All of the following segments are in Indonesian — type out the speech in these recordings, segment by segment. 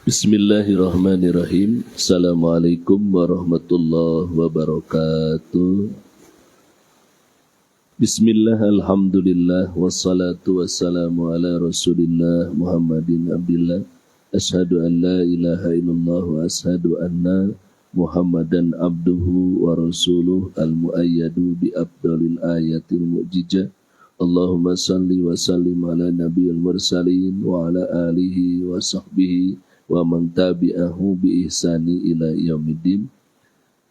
Bismillahirrahmanirrahim. Assalamualaikum warahmatullahi wabarakatuh. Bismillah, alhamdulillah, wassalatu wassalamu ala rasulillah Muhammadin abdillah. Ashhadu an la ilaha illallah wa ashhadu anna Muhammadan abduhu wa rasuluh al-muayyadu bi abdalil ayatil mu'jijah. Allahumma salli wa sallim ala nabiyil mursalin wa ala alihi wa sahbihi wa man tabi'ahu bi ihsani ila yaumiddin.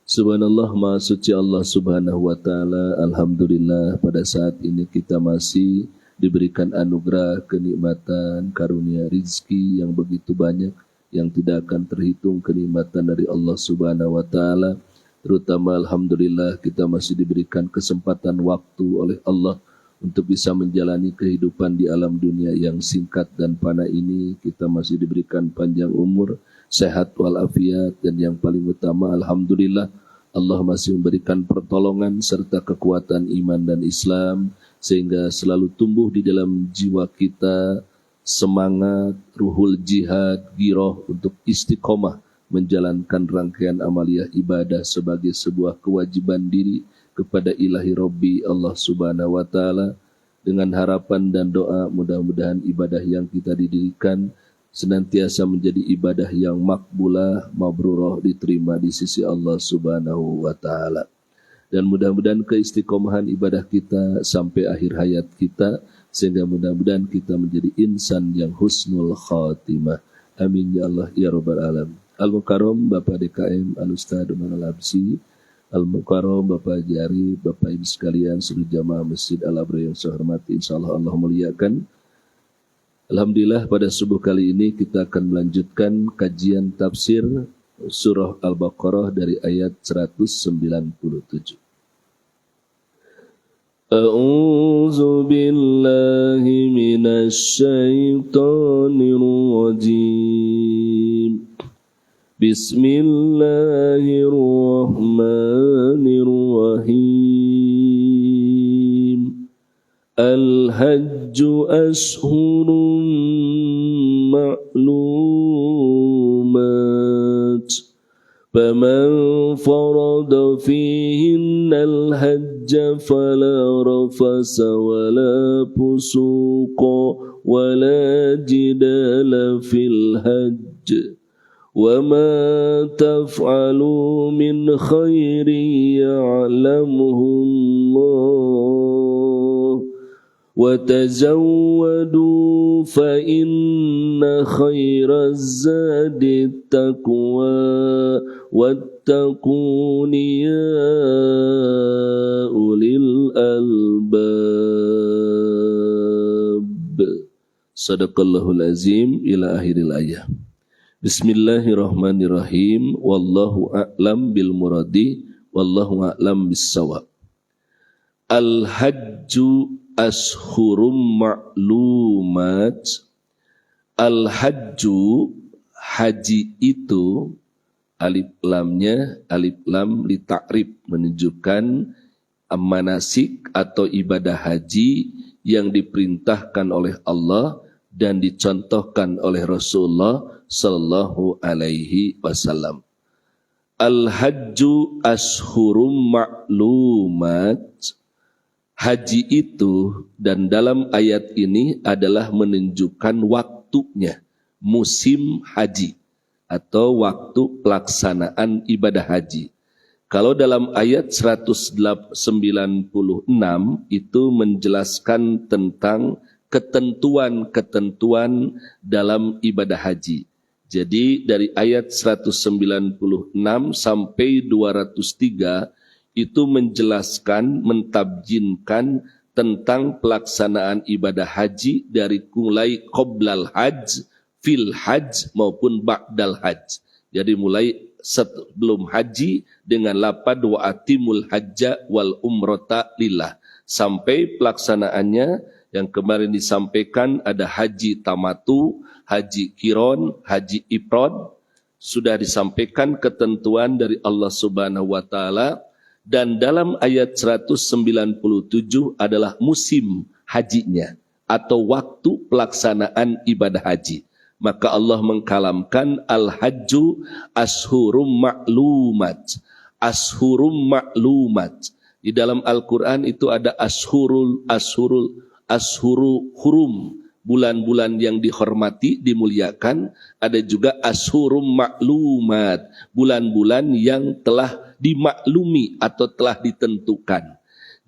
Subhanallah, maha suci Allah subhanahu wa ta'ala. Alhamdulillah, pada saat ini kita masih diberikan anugerah, kenikmatan, karunia rizki yang begitu banyak, yang tidak akan terhitung kenikmatan dari Allah subhanahu wa ta'ala. Terutama alhamdulillah kita masih diberikan kesempatan waktu oleh Allah untuk bisa menjalani kehidupan di alam dunia yang singkat dan fana ini. Kita masih diberikan panjang umur, sehat walafiat, dan yang paling utama alhamdulillah Allah masih memberikan pertolongan serta kekuatan iman dan Islam, sehingga selalu tumbuh di dalam jiwa kita semangat, ruhul jihad, giroh untuk istiqomah menjalankan rangkaian amaliyah ibadah sebagai sebuah kewajiban diri kepada ilahi Rabbi Allah subhanahu wa ta'ala, dengan harapan dan doa mudah-mudahan ibadah yang kita didirikan senantiasa menjadi ibadah yang makbulah, mabrurah, diterima di sisi Allah subhanahu wa ta'ala. Dan mudah-mudahan keistiqomahan ibadah kita sampai akhir hayat kita, sehingga mudah-mudahan kita menjadi insan yang husnul khatimah. Amin ya Allah ya Rabbal Alamin. Al-Mukarram Bapak DKM Al-Ustadz Al-Labsi, Al-Mukarram Bapak Jari, Bapak Ibu sekalian, seluruh jamaah Masjid Al-Abrar yang saya hormati, insyaallah Allah muliakan. Alhamdulillah, pada subuh kali ini kita akan melanjutkan kajian tafsir surah Al-Baqarah dari ayat 197. A'udzu billahi minasy syaithanir rajim. Bismillahirrahmanirrahim. Al-hajju ashhurun ma'lumat. Faman farada fihinna al-hajja fala rafasa wala fusuqa wala jidala fil hajj. وَمَا تَفْعَلُوا مِنْ خَيْرٍ يَعْلَمُهُ اللَّهُ وَتَزَوَّدُوا فَإِنَّ خَيْرَ الزَّادِ التَّقْوَى وَاتَّقُونِ يَا أُولِي الْأَلْبَابِ. Sadaqallahul azim ila akhiril ayah. Bismillahirrahmanirrahim. Wallahu a'lam bil muradi, wallahu a'lam bis shawab. Al-hajju ashhurum ma'lumat. Al-hajju, haji itu, alif lamnya alif lam li ta'rib, menunjukkan manasik atau ibadah haji yang diperintahkan oleh Allah dan dicontohkan oleh Rasulullah sallallahu alaihi wasallam. Al-hajju ashhurum ma'lumat. Haji itu, dan dalam ayat ini adalah menunjukkan waktunya, musim haji atau waktu pelaksanaan ibadah haji. Kalau dalam ayat 196 itu menjelaskan tentang ketentuan-ketentuan dalam ibadah haji. Jadi dari ayat 196 sampai 203 itu menjelaskan, mentabjinkan tentang pelaksanaan ibadah haji dari mulai qoblal hajj, fil hajj maupun ba'dal hajj. Jadi mulai sebelum haji dengan lapad wa atimul hajja wal umrata lillah, sampai pelaksanaannya yang kemarin disampaikan ada haji tamatu, haji kiron, haji ifrad. Sudah disampaikan ketentuan dari Allah subhanahu wa ta'ala. Dan dalam ayat 197 adalah musim hajinya atau waktu pelaksanaan ibadah haji. Maka Allah mengkalamkan al-hajju ashurum ma'lumat. Ashurum ma'lumat. Di dalam Al-Quran itu ada ashuru hurum, bulan-bulan yang dihormati, dimuliakan. Ada juga ashurum ma'lumat, bulan-bulan yang telah dimaklumi atau telah ditentukan.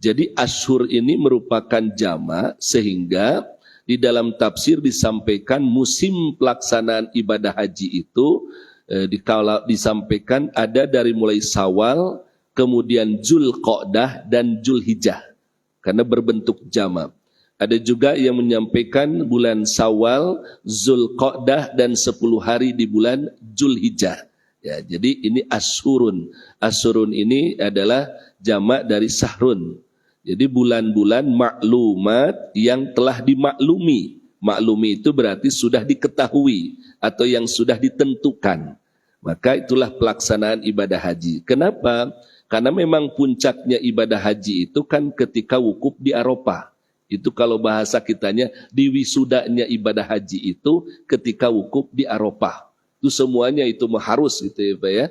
Jadi ashur ini merupakan jamak, sehingga di dalam tafsir disampaikan musim pelaksanaan ibadah haji itu disampaikan ada dari mulai Syawal, kemudian Zulqa'dah dan Zulhijjah, karena berbentuk jamak. Ada juga yang menyampaikan bulan Syawal, Zulqa'dah dan 10 hari di bulan Zulhijjah. Ya, jadi ini asyurun. Asyurun ini adalah jamak dari sahrun. Jadi bulan-bulan maklumat yang telah dimaklumi. Maklumi itu berarti sudah diketahui atau yang sudah ditentukan. Maka itulah pelaksanaan ibadah haji. Kenapa? Karena memang puncaknya ibadah haji itu kan ketika wukuf di Arafah. Itu kalau bahasa kitanya, di wisudanya ibadah haji itu ketika wukuf di Arafah. Itu semuanya itu harus gitu ya Pak ya.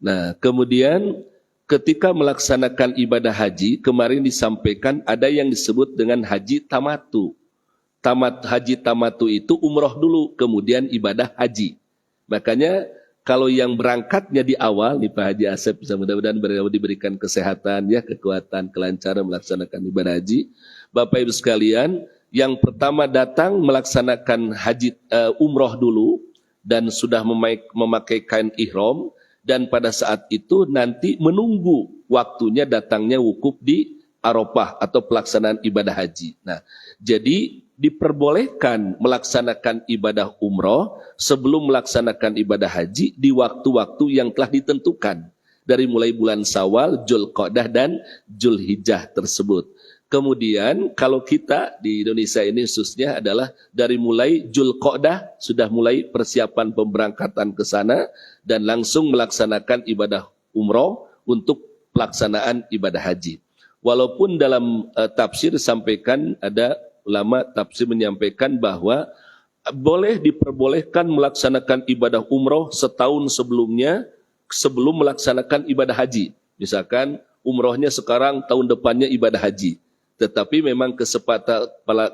Nah kemudian ketika melaksanakan ibadah haji, kemarin disampaikan ada yang disebut dengan haji tamatu. Haji tamatu itu umroh dulu, kemudian ibadah haji. Makanya kalau yang berangkatnya di awal, nih Pak Haji Asep, bisa mudah-mudahan diberikan kesehatan, ya, kekuatan, kelancaran melaksanakan ibadah haji. Bapak Ibu sekalian, yang pertama datang melaksanakan haji umroh dulu, dan sudah memakai kain ihram, dan pada saat itu nanti menunggu waktunya datangnya wukuf di Arafah atau pelaksanaan ibadah haji. Nah, jadi diperbolehkan melaksanakan ibadah umroh sebelum melaksanakan ibadah haji di waktu-waktu yang telah ditentukan. Dari mulai bulan Syawal, Zulqa'dah dan Zulhijjah tersebut. Kemudian kalau kita di Indonesia ini khususnya adalah dari mulai Zulqa'dah sudah mulai persiapan pemberangkatan ke sana dan langsung melaksanakan ibadah umroh untuk pelaksanaan ibadah haji. Walaupun dalam tafsir disampaikan, ada ulama tafsir menyampaikan bahwa boleh diperbolehkan melaksanakan ibadah umroh setahun sebelumnya sebelum melaksanakan ibadah haji. Misalkan umrohnya sekarang, tahun depannya ibadah haji. Tetapi memang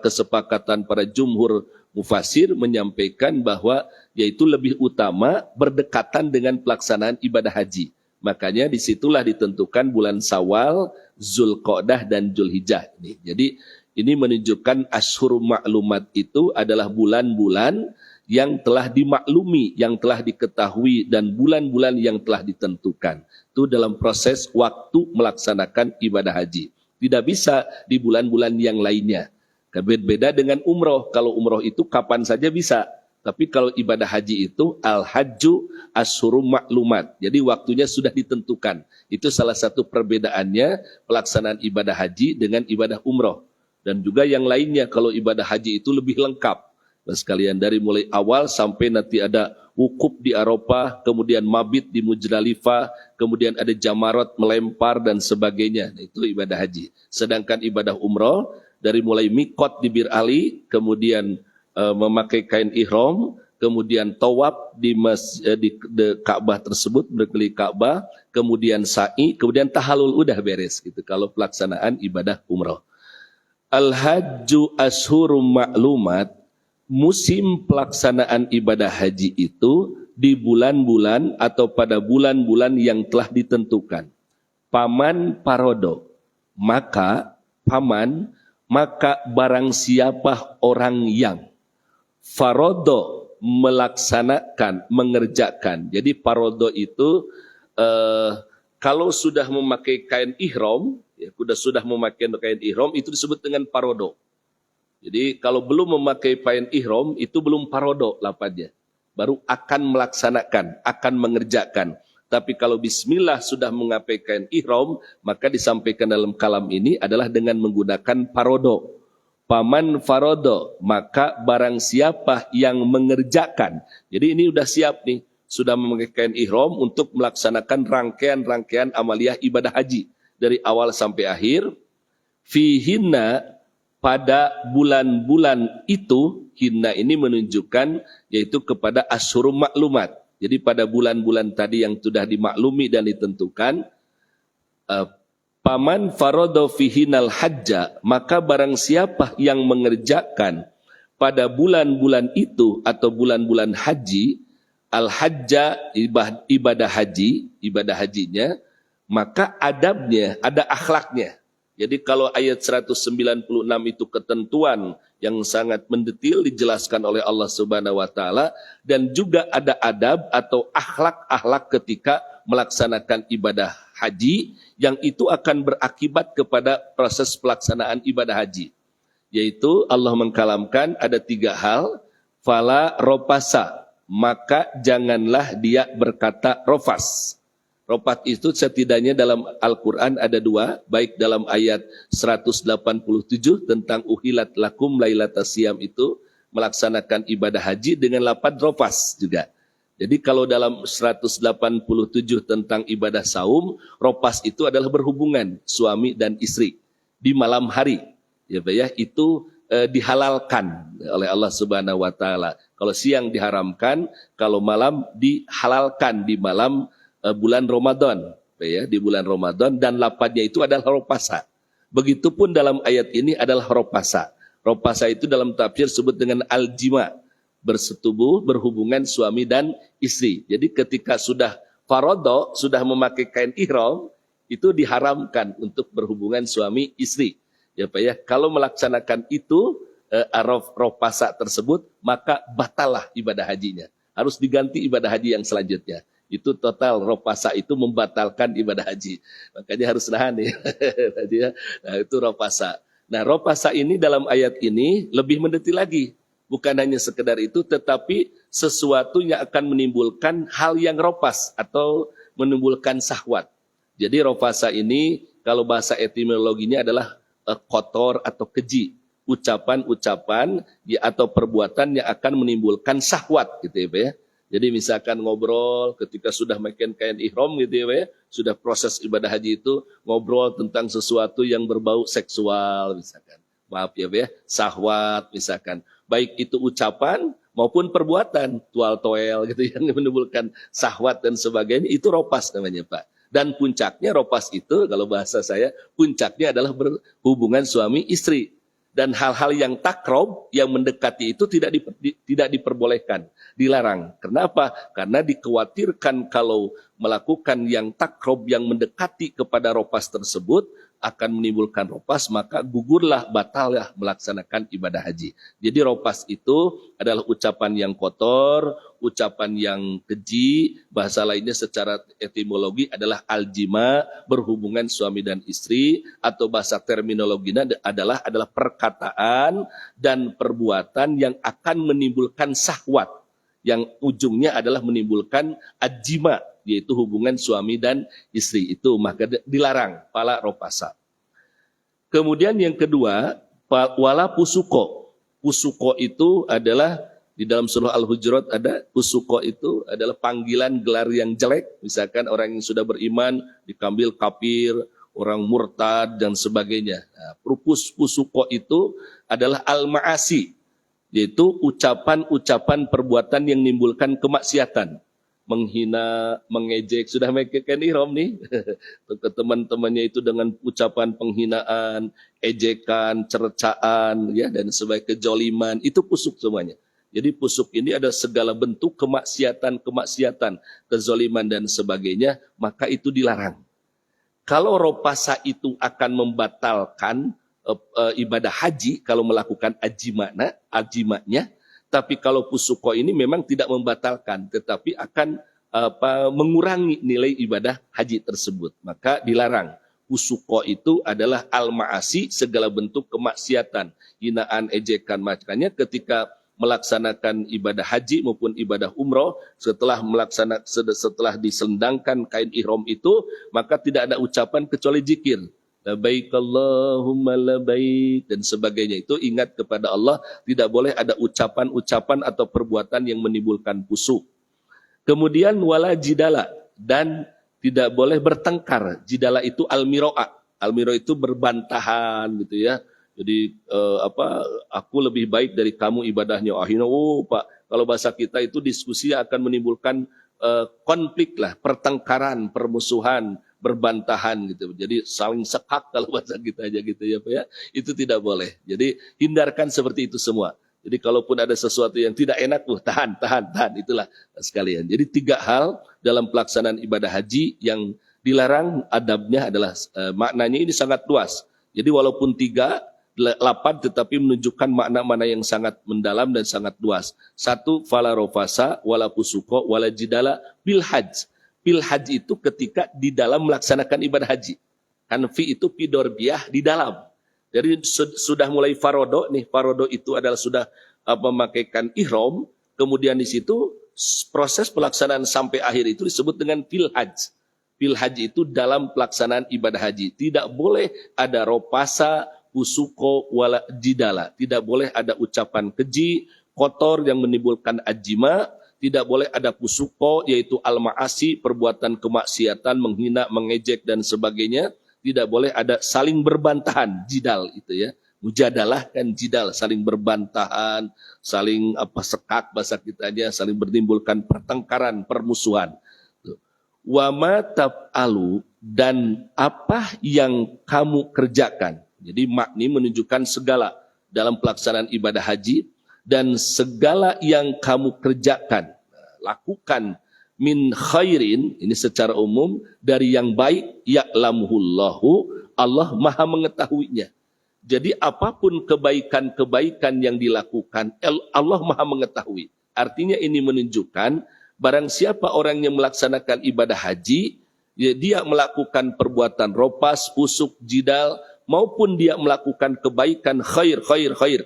kesepakatan para jumhur mufasir menyampaikan bahwa yaitu lebih utama berdekatan dengan pelaksanaan ibadah haji. Makanya disitulah ditentukan bulan Syawal, Zulqa'dah dan Zulhijjah. Jadi ini menunjukkan ashur maklumat itu adalah bulan-bulan yang telah dimaklumi, yang telah diketahui, dan bulan-bulan yang telah ditentukan. Itu dalam proses waktu melaksanakan ibadah haji. Tidak bisa di bulan-bulan yang lainnya. Berbeda dengan umroh. Kalau umroh itu kapan saja bisa. Tapi kalau ibadah haji itu al-hajju ashur maklumat. Jadi waktunya sudah ditentukan. Itu salah satu perbedaannya pelaksanaan ibadah haji dengan ibadah umroh. Dan juga yang lainnya, kalau ibadah haji itu lebih lengkap. Sekalian dari mulai awal sampai nanti ada wukuf di Arafah, kemudian mabit di Muzdalifah, kemudian ada jamarat melempar dan sebagainya. Itu ibadah haji. Sedangkan ibadah umroh dari mulai mikot di Bir Ali, kemudian memakai kain ihram, kemudian tawaf di Ka'bah tersebut, berkeliling Ka'bah, kemudian sa'i, kemudian tahalul, udah beres gitu kalau pelaksanaan ibadah umroh. Al-hajju ashurum maklumat, musim pelaksanaan ibadah haji itu di bulan-bulan atau pada bulan-bulan yang telah ditentukan. Paman parodo, maka barang siapa orang yang farodo melaksanakan, mengerjakan. Jadi parodo itu kalau sudah memakai kain ihram, ya, sudah memakai kain ihram itu disebut dengan parodo. Jadi kalau belum memakai kain ihram itu belum parodo lapanya. Baru akan melaksanakan, akan mengerjakan. Tapi kalau bismillah sudah memakai kain ihram, maka disampaikan dalam kalam ini adalah dengan menggunakan parodo. Paman farodo, maka barang siapa yang mengerjakan. Jadi ini udah siap nih, sudah memakai kain ihram untuk melaksanakan rangkaian-rangkaian amaliyah ibadah haji dari awal sampai akhir. Fihinna, pada bulan-bulan itu, hinna ini menunjukkan yaitu kepada asyhurul maklumat. Jadi pada bulan-bulan tadi yang sudah dimaklumi dan ditentukan, paman faradha fihinal hajja, maka barang siapa yang mengerjakan pada bulan-bulan itu atau bulan-bulan haji, al-hajja ibadah hajinya, maka adabnya, ada akhlaknya. Jadi kalau ayat 196 itu ketentuan yang sangat mendetil dijelaskan oleh Allah Subhanahu wa taala, dan juga ada adab atau akhlak-akhlak ketika melaksanakan ibadah haji yang itu akan berakibat kepada proses pelaksanaan ibadah haji. Yaitu Allah mengkalamkan ada 3 hal, fala ropasa, maka janganlah dia berkata rofas. Rofas itu setidaknya dalam Al-Quran ada 2, baik dalam ayat 187 tentang uhilat lakum lailatas siyam itu melaksanakan ibadah haji dengan lafaz rofas juga. Jadi kalau dalam 187 tentang ibadah saum, rofas itu adalah berhubungan suami dan istri di malam hari. Ya, itu dihalalkan oleh Allah Subhanahu wa taala. Kalau siang diharamkan, kalau malam dihalalkan di malam bulan Ramadan, ya, di bulan Ramadan, dan lafadznya itu adalah ropasa. Begitupun dalam ayat ini adalah ropasa. Ropasa itu dalam tafsir disebut dengan al-jima, bersetubuh, berhubungan suami dan istri. Jadi ketika sudah faradha, sudah memakai kain ihram, itu diharamkan untuk berhubungan suami istri. Ya Pak ya, kalau melaksanakan itu ropasa tersebut, maka batalah ibadah hajinya. Harus diganti ibadah haji yang selanjutnya. Itu total ropasa itu membatalkan ibadah haji. Makanya harus nahan ya. Nah, itu ropasa. Nah, ropasa ini dalam ayat ini lebih mendetil lagi. Bukan hanya sekedar itu, tetapi sesuatu yang akan menimbulkan hal yang ropas atau menimbulkan syahwat. Jadi ropasa ini kalau bahasa etimologinya adalah kotor atau keji. Ucapan-ucapan atau perbuatan yang akan menimbulkan syahwat gitu ya. Jadi misalkan ngobrol ketika sudah makin kain ihram gitu ya, sudah proses ibadah haji itu ngobrol tentang sesuatu yang berbau seksual misalkan. Maaf ya, syahwat misalkan. Baik itu ucapan maupun perbuatan, tual-toel gitu yang menimbulkan syahwat dan sebagainya, itu ropas namanya Pak. Dan puncaknya ropas itu kalau bahasa saya, puncaknya adalah berhubungan suami istri. Dan hal-hal yang takrob, yang mendekati itu tidak diperbolehkan, dilarang. Kenapa? Karena dikhawatirkan kalau melakukan yang takrob, yang mendekati kepada ropas tersebut, akan menimbulkan ropas, maka gugurlah, batallah melaksanakan ibadah haji. Jadi ropas itu adalah ucapan yang kotor, ucapan yang keji, bahasa lainnya secara etimologi adalah aljima, berhubungan suami dan istri, atau bahasa terminologinya adalah perkataan dan perbuatan yang akan menimbulkan syahwat, yang ujungnya adalah menimbulkan ajima, yaitu hubungan suami dan istri itu, maka dilarang pala ropasa. Kemudian yang kedua, wala pusuko. Pusuko itu adalah di dalam surah Al-Hujurat ada pusuko itu adalah panggilan gelar yang jelek. Misalkan orang yang sudah beriman dikambil kafir, orang murtad dan sebagainya. Nah, pusuko itu adalah al-ma'asi, yaitu ucapan-ucapan perbuatan yang menimbulkan kemaksiatan. Menghina, mengejek, sudah mengejekkan ihram nih ke teman-temannya itu dengan ucapan penghinaan, ejekan, cercaan, ya, dan sebagai kejoliman, itu pusuk semuanya. Jadi pusuk ini ada segala bentuk kemaksiatan, kezoliman dan sebagainya, maka itu dilarang. Kalau ropasa itu akan membatalkan ibadah haji, kalau melakukan ajimaknya, tapi kalau pusuko ini memang tidak membatalkan, tetapi akan mengurangi nilai ibadah haji tersebut. Maka dilarang. Pusuko itu adalah al-ma'asi, segala bentuk kemaksiatan, hinaan, ejekan, makanya ketika melaksanakan ibadah haji maupun ibadah umroh, setelah diselendangkan kain ihram itu, maka tidak ada ucapan kecuali zikir. Labaik Allahumma labaik dan sebagainya. Itu ingat kepada Allah, tidak boleh ada ucapan-ucapan atau perbuatan yang menimbulkan pusuk. Kemudian wala jidala, dan tidak boleh bertengkar. Jidala itu al-miro'a. Al-miro'a itu berbantahan gitu ya. Jadi aku lebih baik dari kamu ibadahnya. Akhirnya, Pak, kalau bahasa kita itu diskusi akan menimbulkan konflik lah, pertengkaran, permusuhan, berbantahan gitu. Jadi saling sekak kalau bahasa kita aja gitu ya Pak ya. Itu tidak boleh. Jadi hindarkan seperti itu semua. Jadi kalaupun ada sesuatu yang tidak enak, tahan. Itulah sekalian. Jadi 3 hal dalam pelaksanaan ibadah haji yang dilarang adabnya adalah maknanya ini sangat luas. Jadi walaupun 8 tetapi menunjukkan makna-makna yang sangat mendalam dan sangat luas. 1, fala rofasa wala fusuko wala jidala bil hajj. Bil hajj itu ketika di dalam melaksanakan ibadah haji. Kan fi itu pidorbiah di dalam. Jadi sudah mulai farodo nih. Farodo itu adalah sudah memakaikan ihram. Kemudian di situ proses pelaksanaan sampai akhir itu disebut dengan fil hajj. Fil hajj itu dalam pelaksanaan ibadah haji. Tidak boleh ada ropasa, fusuko wala jidala. Tidak boleh ada ucapan keji, kotor yang menimbulkan ajima. Tidak boleh ada fusuko, yaitu al-ma'asi, perbuatan kemaksiatan, menghina, mengejek, dan sebagainya. Tidak boleh ada saling berbantahan, jidal itu ya. Mujadalah kan jidal, saling berbantahan, saling sekak bahasa kitanya, saling menimbulkan pertengkaran, permusuhan. Wa ma taf'alu, dan apa yang kamu kerjakan. Jadi makni menunjukkan segala dalam pelaksanaan ibadah haji dan segala yang kamu kerjakan, lakukan min khairin, ini secara umum dari yang baik, ya'lamuhullahu, Allah Maha mengetahuinya. Jadi apapun kebaikan-kebaikan yang dilakukan, Allah Maha mengetahui. Artinya ini menunjukkan barang siapa orang yang melaksanakan ibadah haji, ya dia melakukan perbuatan ropas, fusuk, jidal, maupun dia melakukan kebaikan, khair,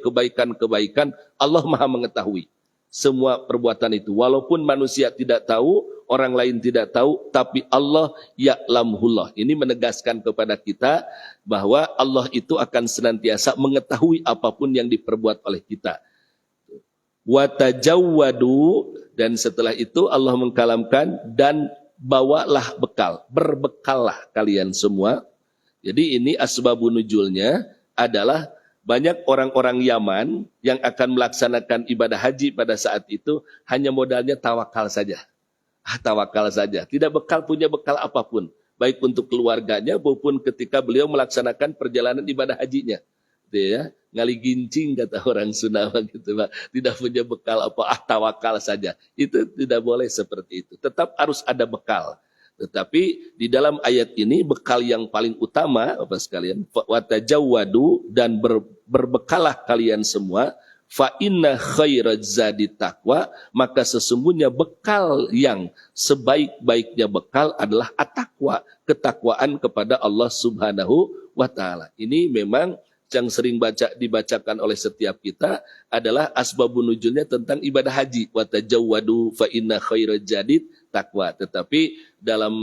kebaikan, Allah Maha mengetahui semua perbuatan itu. Walaupun manusia tidak tahu, orang lain tidak tahu, tapi Allah ya'lamhullah. Ini menegaskan kepada kita bahwa Allah itu akan senantiasa mengetahui apapun yang diperbuat oleh kita. Wa tajawwadu, dan setelah itu Allah mengkalamkan, dan bawalah bekal, berbekallah kalian semua. Jadi ini asbabun nuzulnya adalah banyak orang-orang Yaman yang akan melaksanakan ibadah haji pada saat itu hanya modalnya tawakal saja. Tawakal saja, tidak punya bekal apapun, baik untuk keluarganya maupun ketika beliau melaksanakan perjalanan ibadah hajinya. Ya, ngali gincing kata orang Sunda gitu, Pak. Tidak punya bekal tawakal saja. Itu tidak boleh seperti itu. Tetap harus ada bekal. Tetapi di dalam ayat ini bekal yang paling utama Bapak sekalian, watajawwadu, dan berbekalah kalian semua, fa inna khairaz zadi taqwa, maka sesungguhnya bekal yang sebaik-baiknya bekal adalah at-taqwa, ketakwaan kepada Allah Subhanahu wa taala. Ini memang yang sering dibacakan oleh setiap kita adalah asbabun nuzulnya tentang ibadah haji. Wa tajawwadu fa inna khairaz zadi takwa. Tetapi dalam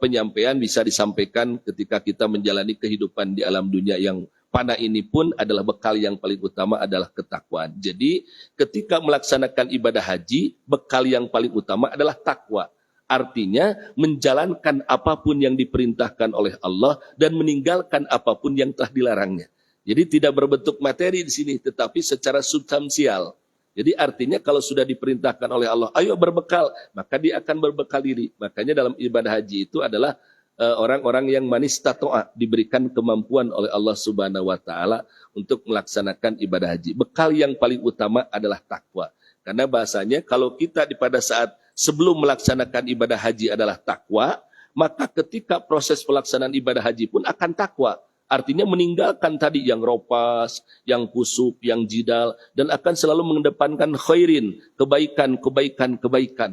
penyampaian bisa disampaikan ketika kita menjalani kehidupan di alam dunia yang fana ini pun adalah bekal yang paling utama adalah ketakwaan. Jadi ketika melaksanakan ibadah haji, bekal yang paling utama adalah takwa. Artinya menjalankan apapun yang diperintahkan oleh Allah dan meninggalkan apapun yang telah dilarangnya. Jadi tidak berbentuk materi di sini, tetapi secara substansial. Jadi artinya kalau sudah diperintahkan oleh Allah, ayo berbekal, maka dia akan berbekal diri. Makanya dalam ibadah haji itu adalah orang-orang yang manistato'a, diberikan kemampuan oleh Allah Subhanahu wa taala untuk melaksanakan ibadah haji. Bekal yang paling utama adalah takwa. Karena bahasanya kalau kita pada saat sebelum melaksanakan ibadah haji adalah takwa, maka ketika proses pelaksanaan ibadah haji pun akan takwa. Artinya meninggalkan tadi yang ropas, yang kusuk, yang jidal, dan akan selalu mengedepankan khairin, kebaikan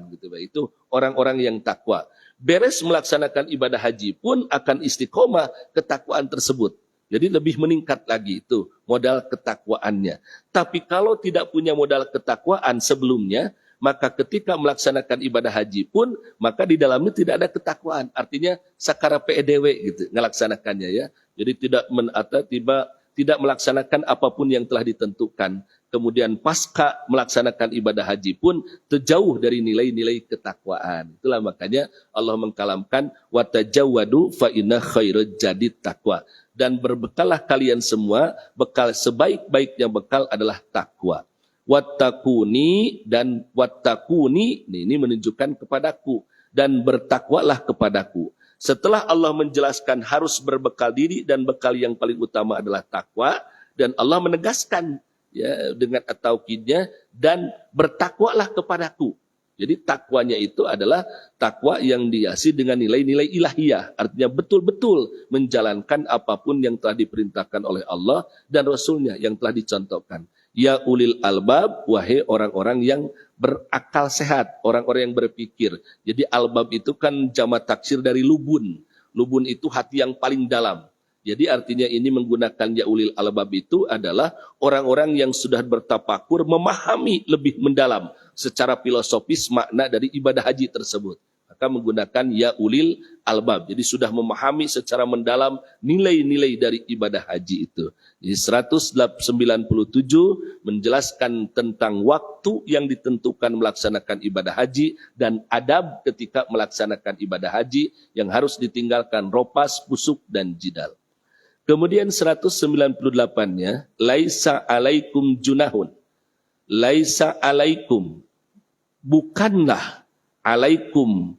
gitu. Itu orang-orang yang takwa. Beres melaksanakan ibadah haji pun akan istiqomah ketakwaan tersebut. Jadi lebih meningkat lagi itu modal ketakwaannya. Tapi kalau tidak punya modal ketakwaan sebelumnya, maka ketika melaksanakan ibadah haji pun, maka di dalamnya tidak ada ketakwaan. Artinya sakara PEDW gitu, ngelaksanakannya ya. Jadi tidak melaksanakan apapun yang telah ditentukan. Kemudian pasca melaksanakan ibadah haji pun terjauh dari nilai-nilai ketakwaan. Itulah makanya Allah mengkalamkan watajawwadu fa inna khairaz zadi taqwa. dan berbekallah kalian semua, bekal sebaik-baiknya bekal adalah takwa. Wattaquni dan wattaquni, ini menunjukkan kepadaku, dan bertakwalah kepadaku. Setelah Allah menjelaskan harus berbekal diri dan bekal yang paling utama adalah takwa, dan Allah menegaskan ya dengan at-taukidnya, dan bertakwalah kepadaku. Jadi takwanya itu adalah takwa yang dihiasi dengan nilai-nilai ilahiyah, artinya betul-betul menjalankan apapun yang telah diperintahkan oleh Allah dan Rasulnya yang telah dicontohkan. Ya ulil albab, wahai orang-orang yang berakal sehat, orang-orang yang berpikir. Jadi albab itu kan jamak taksir dari lubun. Lubun itu hati yang paling dalam. Jadi artinya ini menggunakan ya ulil albab itu adalah orang-orang yang sudah bertapakur, memahami lebih mendalam secara filosofis makna dari ibadah haji tersebut. Maka menggunakan ya ulil albab. Jadi sudah memahami secara mendalam nilai-nilai dari ibadah haji itu. Jadi 197 menjelaskan tentang waktu yang ditentukan melaksanakan ibadah haji dan adab ketika melaksanakan ibadah haji yang harus ditinggalkan ropas, pusuk, dan jidal. Kemudian 198-nya, laisa alaikum junahun. Laisa alaikum, bukanlah alaikum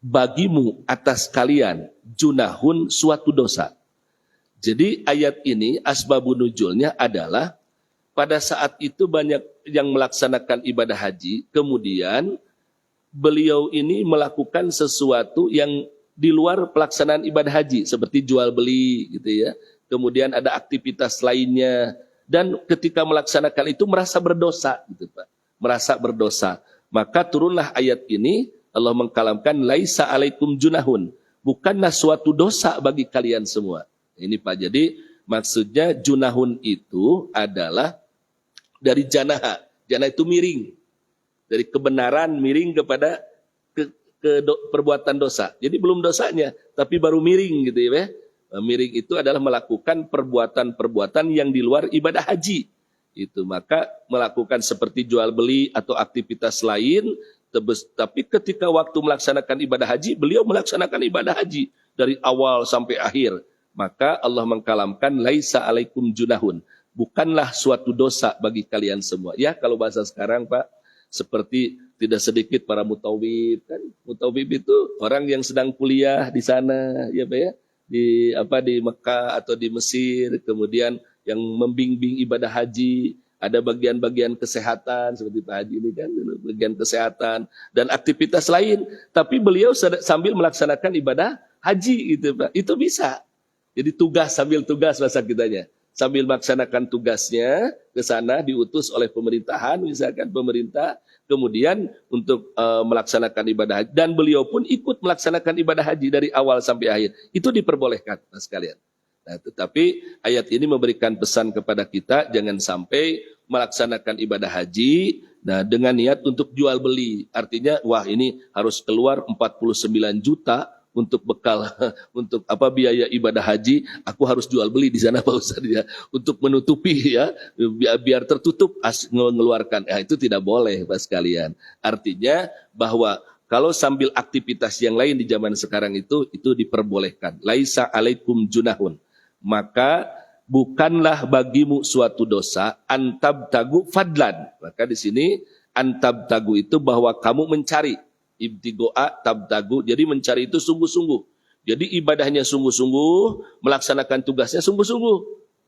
bagimu atas kalian junahun suatu dosa. Jadi ayat ini asbabun nuzulnya adalah pada saat itu banyak yang melaksanakan ibadah haji, kemudian beliau ini melakukan sesuatu yang di luar pelaksanaan ibadah haji seperti jual beli gitu ya. Kemudian ada aktivitas lainnya dan ketika melaksanakan itu merasa berdosa gitu Pak. Merasa berdosa. Maka turunlah ayat ini, Allah mengkalamkan laisa alaikum junahun. Bukanlah suatu dosa bagi kalian semua. Ini Pak. Jadi maksudnya junahun itu adalah dari janaha. Janaha itu miring. Dari kebenaran miring kepada perbuatan dosa. Jadi belum dosanya, tapi baru miring gitu ya. Miring itu adalah melakukan perbuatan-perbuatan yang di luar ibadah haji. Itu maka melakukan seperti jual beli atau aktivitas lain, tapi ketika waktu melaksanakan ibadah haji, beliau melaksanakan ibadah haji dari awal sampai akhir. Maka Allah mengkalamkan laisa alaikum junahun. Bukanlah suatu dosa bagi kalian semua. Ya kalau bahasa sekarang Pak, seperti tidak sedikit para mutawib kan. Mutawib itu orang yang sedang kuliah di sana ya Pak ya. Di Mekah atau di Mesir, kemudian yang membimbing ibadah haji, ada bagian-bagian kesehatan seperti Pak Haji ini kan, bagian kesehatan dan aktivitas lain. Tapi beliau sambil melaksanakan ibadah haji gitu Pak. Itu bisa. Jadi tugas sambil tugas bahasa kitanya. Sambil melaksanakan tugasnya ke sana diutus oleh pemerintahan, misalkan pemerintah, kemudian untuk melaksanakan ibadah haji. Dan beliau pun ikut melaksanakan ibadah haji dari awal sampai akhir. Itu diperbolehkan, Mas sekalian. Nah, tetapi ayat ini memberikan pesan kepada kita, jangan sampai melaksanakan ibadah haji dengan niat untuk jual beli. Artinya, wah ini harus keluar 49 juta untuk bekal, untuk biaya ibadah haji, aku harus jual beli di sana Pak Ustaz ya, untuk menutupi ya, biar tertutup mengeluarkan. Itu tidak boleh Pak sekalian. Artinya bahwa kalau sambil aktivitas yang lain di zaman sekarang itu diperbolehkan. Laisa alaikum junahun. Maka bukanlah bagimu suatu dosa antab tagu fadlan. Maka di sini antab tagu itu bahwa kamu mencari. Ibtigoa tabtagu, jadi mencari itu sungguh-sungguh. Jadi ibadahnya sungguh-sungguh, melaksanakan tugasnya sungguh-sungguh.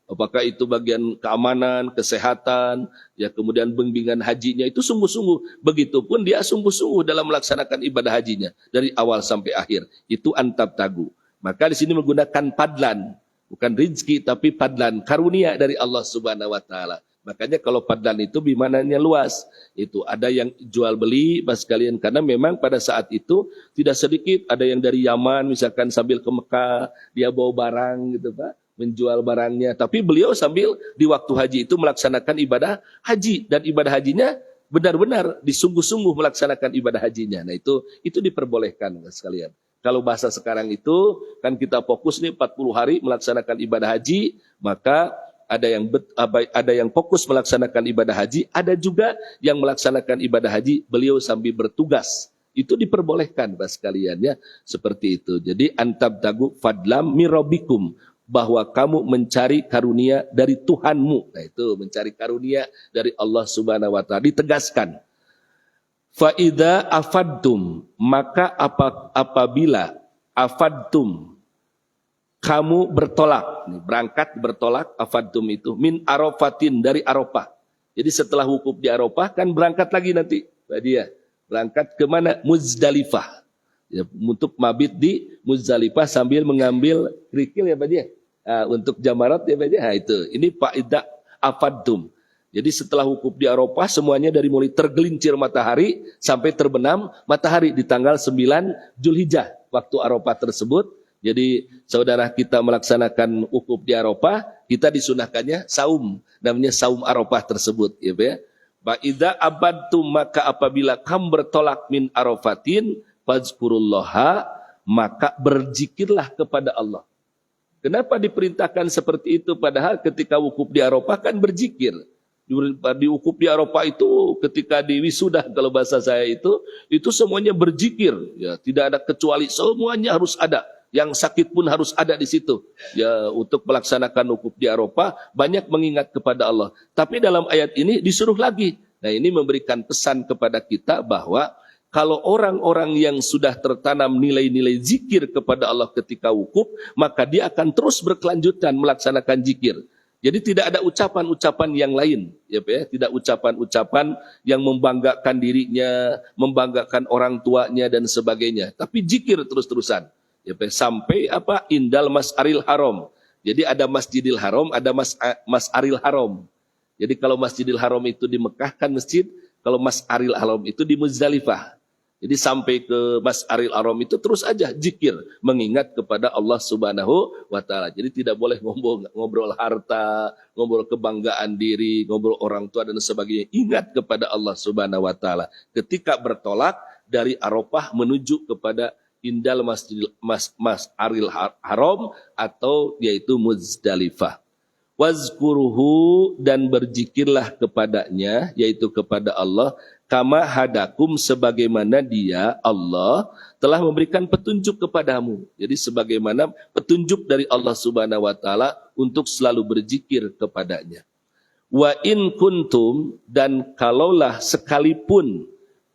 Apakah itu bagian keamanan, kesehatan, ya kemudian bimbingan hajinya itu sungguh-sungguh. Begitupun dia sungguh-sungguh dalam melaksanakan ibadah hajinya dari awal sampai akhir. Itu antabtagu. Maka di sini menggunakan padlan, bukan rizki tapi padlan, karunia dari Allah Subhanahu wa taala. Makanya kalau padlan itu bimananya luas. Itu ada yang jual beli Mas sekalian, karena memang pada saat itu tidak sedikit ada yang dari Yaman misalkan sambil ke Mekah, dia bawa barang gitu Pak, menjual barangnya. Tapi beliau sambil di waktu haji itu melaksanakan ibadah haji, dan ibadah hajinya benar-benar disungguh-sungguh melaksanakan ibadah hajinya. Nah itu diperbolehkan Mas sekalian. Kalau bahasa sekarang itu kan kita fokus nih 40 hari melaksanakan ibadah haji, maka ada yang fokus melaksanakan ibadah haji, ada juga yang melaksanakan ibadah haji beliau sambil bertugas. Itu diperbolehkan Bapak sekalian ya, seperti itu. Jadi antabtagu fadlam mirabikum, bahwa kamu mencari karunia dari Tuhanmu. Nah itu mencari karunia dari Allah Subhanahu wa taala ditegaskan. Fa idza afadtum, maka apabila afadtum kamu bertolak, berangkat bertolak, afadtum itu min Arafatin, dari Arafah. Jadi setelah wukuf di Arafah kan berangkat lagi nanti dia berangkat ke mana? Muzdalifah. Ya, untuk mabit di Muzdalifah sambil mengambil kerikil ya Pak dia. Untuk jamarat ya Pak dia. Nah, itu. Ini Pak Ida afadtum. Jadi setelah wukuf di Arafah semuanya dari mulai tergelincir matahari sampai terbenam matahari di tanggal 9 Zulhijjah waktu Arafah tersebut. Jadi saudara kita melaksanakan wukuf di Arafah, kita disunahkannya saum, namanya saum Arafah tersebut, ya Pak ya. Fa idza abadtum, maka apabila kamu bertolak min Arafatin, fazkurullaha, maka berzikirlah kepada Allah. Kenapa diperintahkan seperti itu? Padahal ketika wukuf di Arafah kan berzikir. Di wukuf di Arafah itu ketika di wisudah kalau bahasa saya itu semuanya berzikir, ya tidak ada kecuali, semuanya harus ada. Yang sakit pun harus ada di situ. Ya, untuk melaksanakan wukuf di Arafah banyak mengingat kepada Allah. Tapi dalam ayat ini disuruh lagi. Nah, ini memberikan pesan kepada kita bahwa kalau orang-orang yang sudah tertanam nilai-nilai zikir kepada Allah ketika wukuf, maka dia akan terus berkelanjutan melaksanakan zikir. Jadi tidak ada ucapan-ucapan yang lain, ya Pak ya, tidak ucapan-ucapan yang membanggakan dirinya, membanggakan orang tuanya dan sebagainya, tapi zikir terus-terusan. Ya, sampai apa? Indal Mas'aril Haram. Jadi ada Masjidil Haram, ada Mas'aril Haram. Jadi kalau Masjidil Haram itu di Mekah kan masjid, kalau Mas'aril Haram itu di Muzdalifah. Jadi sampai ke Mas'aril Haram itu terus aja zikir, mengingat kepada Allah Subhanahu wa taala. Jadi tidak boleh ngobrol harta, ngobrol kebanggaan diri, ngobrol orang tua dan sebagainya. Ingat kepada Allah Subhanahu wa taala ketika bertolak dari Arafah menuju kepada Indal Mas'aril Haram atau yaitu Muzdalifah. Wazkuruhu, dan berzikirlah kepadanya, yaitu kepada Allah, kama hadakum, sebagaimana dia Allah telah memberikan petunjuk kepadamu. Jadi sebagaimana petunjuk dari Allah Subhanahu wa taala untuk selalu berzikir kepadanya. Wa in kuntum, dan kalaulah sekalipun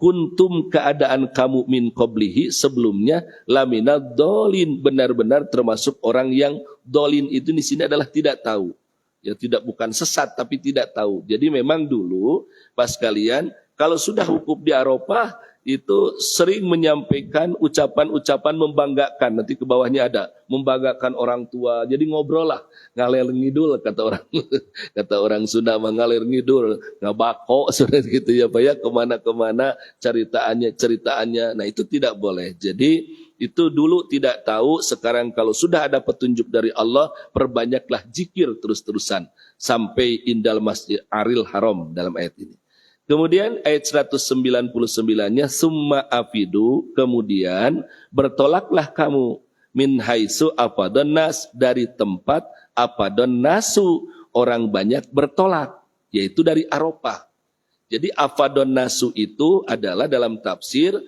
kuntum, keadaan kamu, min qablihi, sebelumnya, lamina dolin, benar-benar termasuk orang yang dolin. Itu di sini adalah tidak tahu, ya, tidak, bukan sesat tapi tidak tahu. Jadi memang dulu pas kalian kalau sudah wukuf di Arafah itu sering menyampaikan ucapan-ucapan membanggakan. Nanti ke bawahnya ada membanggakan orang tua. Jadi ngobrol lah, ngalir ngidul kata orang Sunda, ngalir ngidul, ngabako seperti gitu ya Pak ya, kemana-kemana ceritaannya. Nah itu tidak boleh. Jadi itu dulu tidak tahu, sekarang kalau sudah ada petunjuk dari Allah, perbanyaklah zikir terus-terusan sampai indal Mas'aril Haram dalam ayat ini. Kemudian ayat 199-nya, summa afidu, kemudian bertolaklah kamu, min haitsu afadun nas, dari tempat afadun nasu, orang banyak bertolak, yaitu dari Arafah. Jadi afadun nasu itu adalah dalam tafsir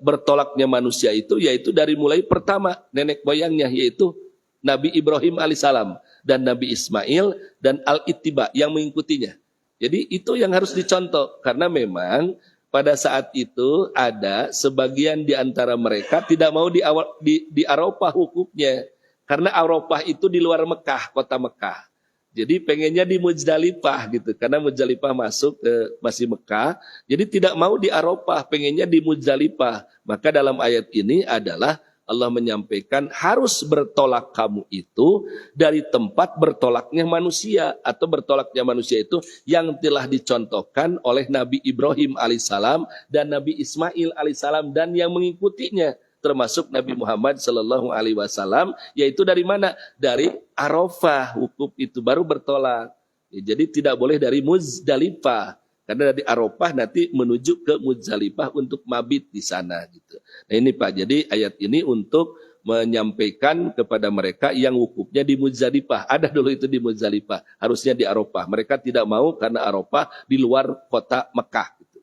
bertolaknya manusia itu yaitu dari mulai pertama nenek moyangnya, yaitu Nabi Ibrahim alaihissalam dan Nabi Ismail dan Al-Ittiba yang mengikutinya. Jadi itu yang harus dicontoh, karena memang pada saat itu ada sebagian di antara mereka tidak mau di Arafah wukufnya, karena Arafah itu di luar Mekah, kota Mekah. Jadi pengennya di Muzdalifah gitu, karena Muzdalifah masuk masih Mekah, jadi tidak mau di Arafah, pengennya di Muzdalifah. Maka dalam ayat ini adalah Allah menyampaikan harus bertolak kamu itu dari tempat bertolaknya manusia, atau bertolaknya manusia itu yang telah dicontohkan oleh Nabi Ibrahim alaihissalam dan Nabi Ismail alaihissalam dan yang mengikutinya, termasuk Nabi Muhammad sallallahu alaihi wasallam, yaitu dari mana? Dari Arafah wukuf itu baru bertolak. Ya, jadi tidak boleh dari Muzdalifah, karena dari Arafah nanti menuju ke Muzdalifah untuk mabit di sana gitu. Nah ini Pak, jadi ayat ini untuk menyampaikan kepada mereka yang wukufnya di Muzdalifah. Ada dulu itu di Muzdalifah, harusnya di Arafah. Mereka tidak mau karena Arafah di luar kota Mekah gitu.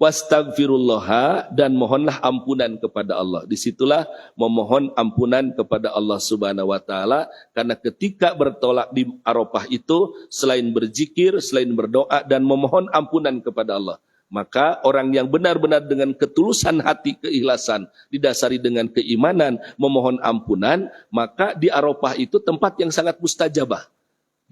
Wastaghfirullaha, dan mohonlah ampunan kepada Allah. Disitulah memohon ampunan kepada Allah Subhanahu wa taala, karena ketika bertolak di Arafah itu selain berzikir, selain berdoa dan memohon ampunan kepada Allah, maka orang yang benar-benar dengan ketulusan hati, keikhlasan, didasari dengan keimanan, memohon ampunan, maka di Arafah itu tempat yang sangat mustajabah,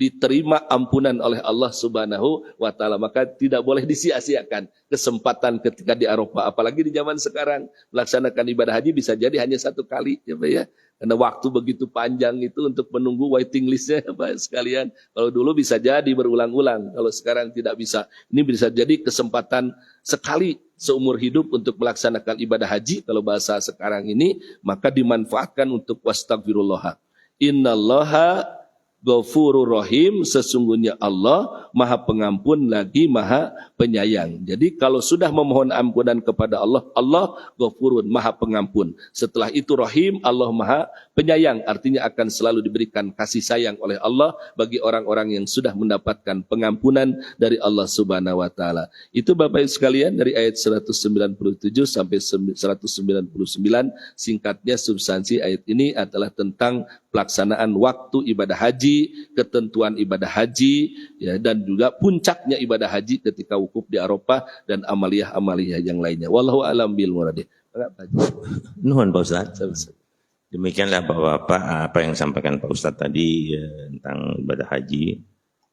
diterima ampunan oleh Allah Subhanahu wa taala. Maka tidak boleh disia-siakan kesempatan ketika di Arafah, apalagi di zaman sekarang melaksanakan ibadah haji bisa jadi hanya satu kali ya Pak ya. Karena waktu begitu panjang itu untuk menunggu waiting listnya Pak sekalian. Kalau dulu bisa jadi berulang-ulang, kalau sekarang tidak bisa. Ini bisa jadi kesempatan sekali seumur hidup untuk melaksanakan ibadah haji kalau bahasa sekarang ini, maka dimanfaatkan untuk wastaghfirullah. Innallaha Ghafurur Rahim, sesungguhnya Allah Maha Pengampun lagi Maha Penyayang. Jadi kalau sudah memohon ampunan kepada Allah, Allah Ghafurun, Maha Pengampun. Setelah itu Rahim, Allah Maha Penyayang, artinya akan selalu diberikan kasih sayang oleh Allah bagi orang-orang yang sudah mendapatkan pengampunan dari Allah Subhanahu wa taala. Itu Bapak Ibu sekalian dari ayat 197 sampai 199. Singkatnya substansi ayat ini adalah tentang pelaksanaan waktu ibadah haji, ketentuan ibadah haji, ya, dan juga puncaknya ibadah haji ketika wukuf di Arafah dan amaliyah-amaliyah yang lainnya. Wallahu a'lam bil murad. Nuhun Pak Ustaz. Demikianlah Bapak-bapak apa yang disampaikan Pak Ustaz tadi tentang ibadah haji.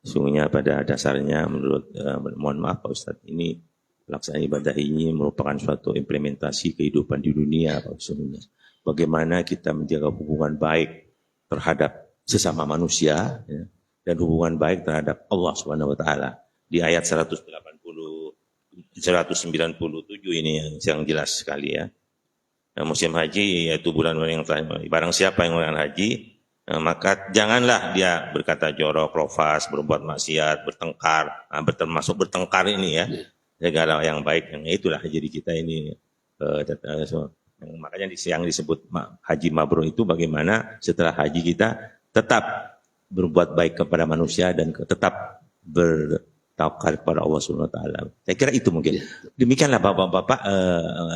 Sungguhnya pada dasarnya menurut mohon maaf Pak Ustaz, ini pelaksanaan ibadah ini merupakan suatu implementasi kehidupan di dunia Pak Ustaz. Bagaimana kita menjaga hubungan baik terhadap sesama manusia, ya, dan hubungan baik terhadap Allah Subhanahu wa taala. Di ayat 197 ini yang jelas sekali ya. Nah, musim haji yaitu bulan yang barang siapa yang melakukan haji, maka janganlah dia berkata jorok, lofaz, berbuat maksiat, bertengkar, termasuk bertengkar ini ya. Segala yang baik, yang itulah jadi kita ini makanya yang disebut haji mabrur itu bagaimana setelah haji kita tetap berbuat baik kepada manusia dan tetap bertawakal kepada Allah Subhanahu wa taala. Saya kira itu mungkin. Demikianlah Bapak-bapak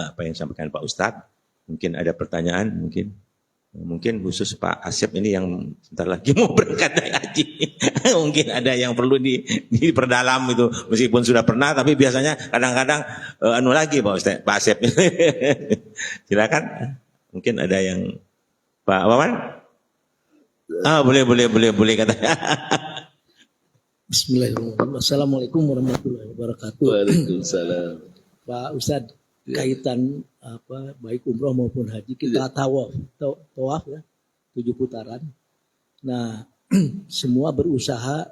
apa yang disampaikan Pak Ustadz. Mungkin ada pertanyaan mungkin khusus Pak Asep ini yang sebentar lagi mau berangkat haji. Mungkin ada yang perlu diperdalam itu, meskipun sudah pernah tapi biasanya kadang-kadang lagi Pak Ustaz, Pak Asep. Silakan. Mungkin ada yang Pak Wawan? Boleh katanya. Bismillahirrahmanirrahim. Assalamualaikum warahmatullahi wabarakatuh. Waalaikumsalam. Pak Ustadz, kaitan baik umroh maupun haji kita tawaf ya 7 putaran. Nah semua berusaha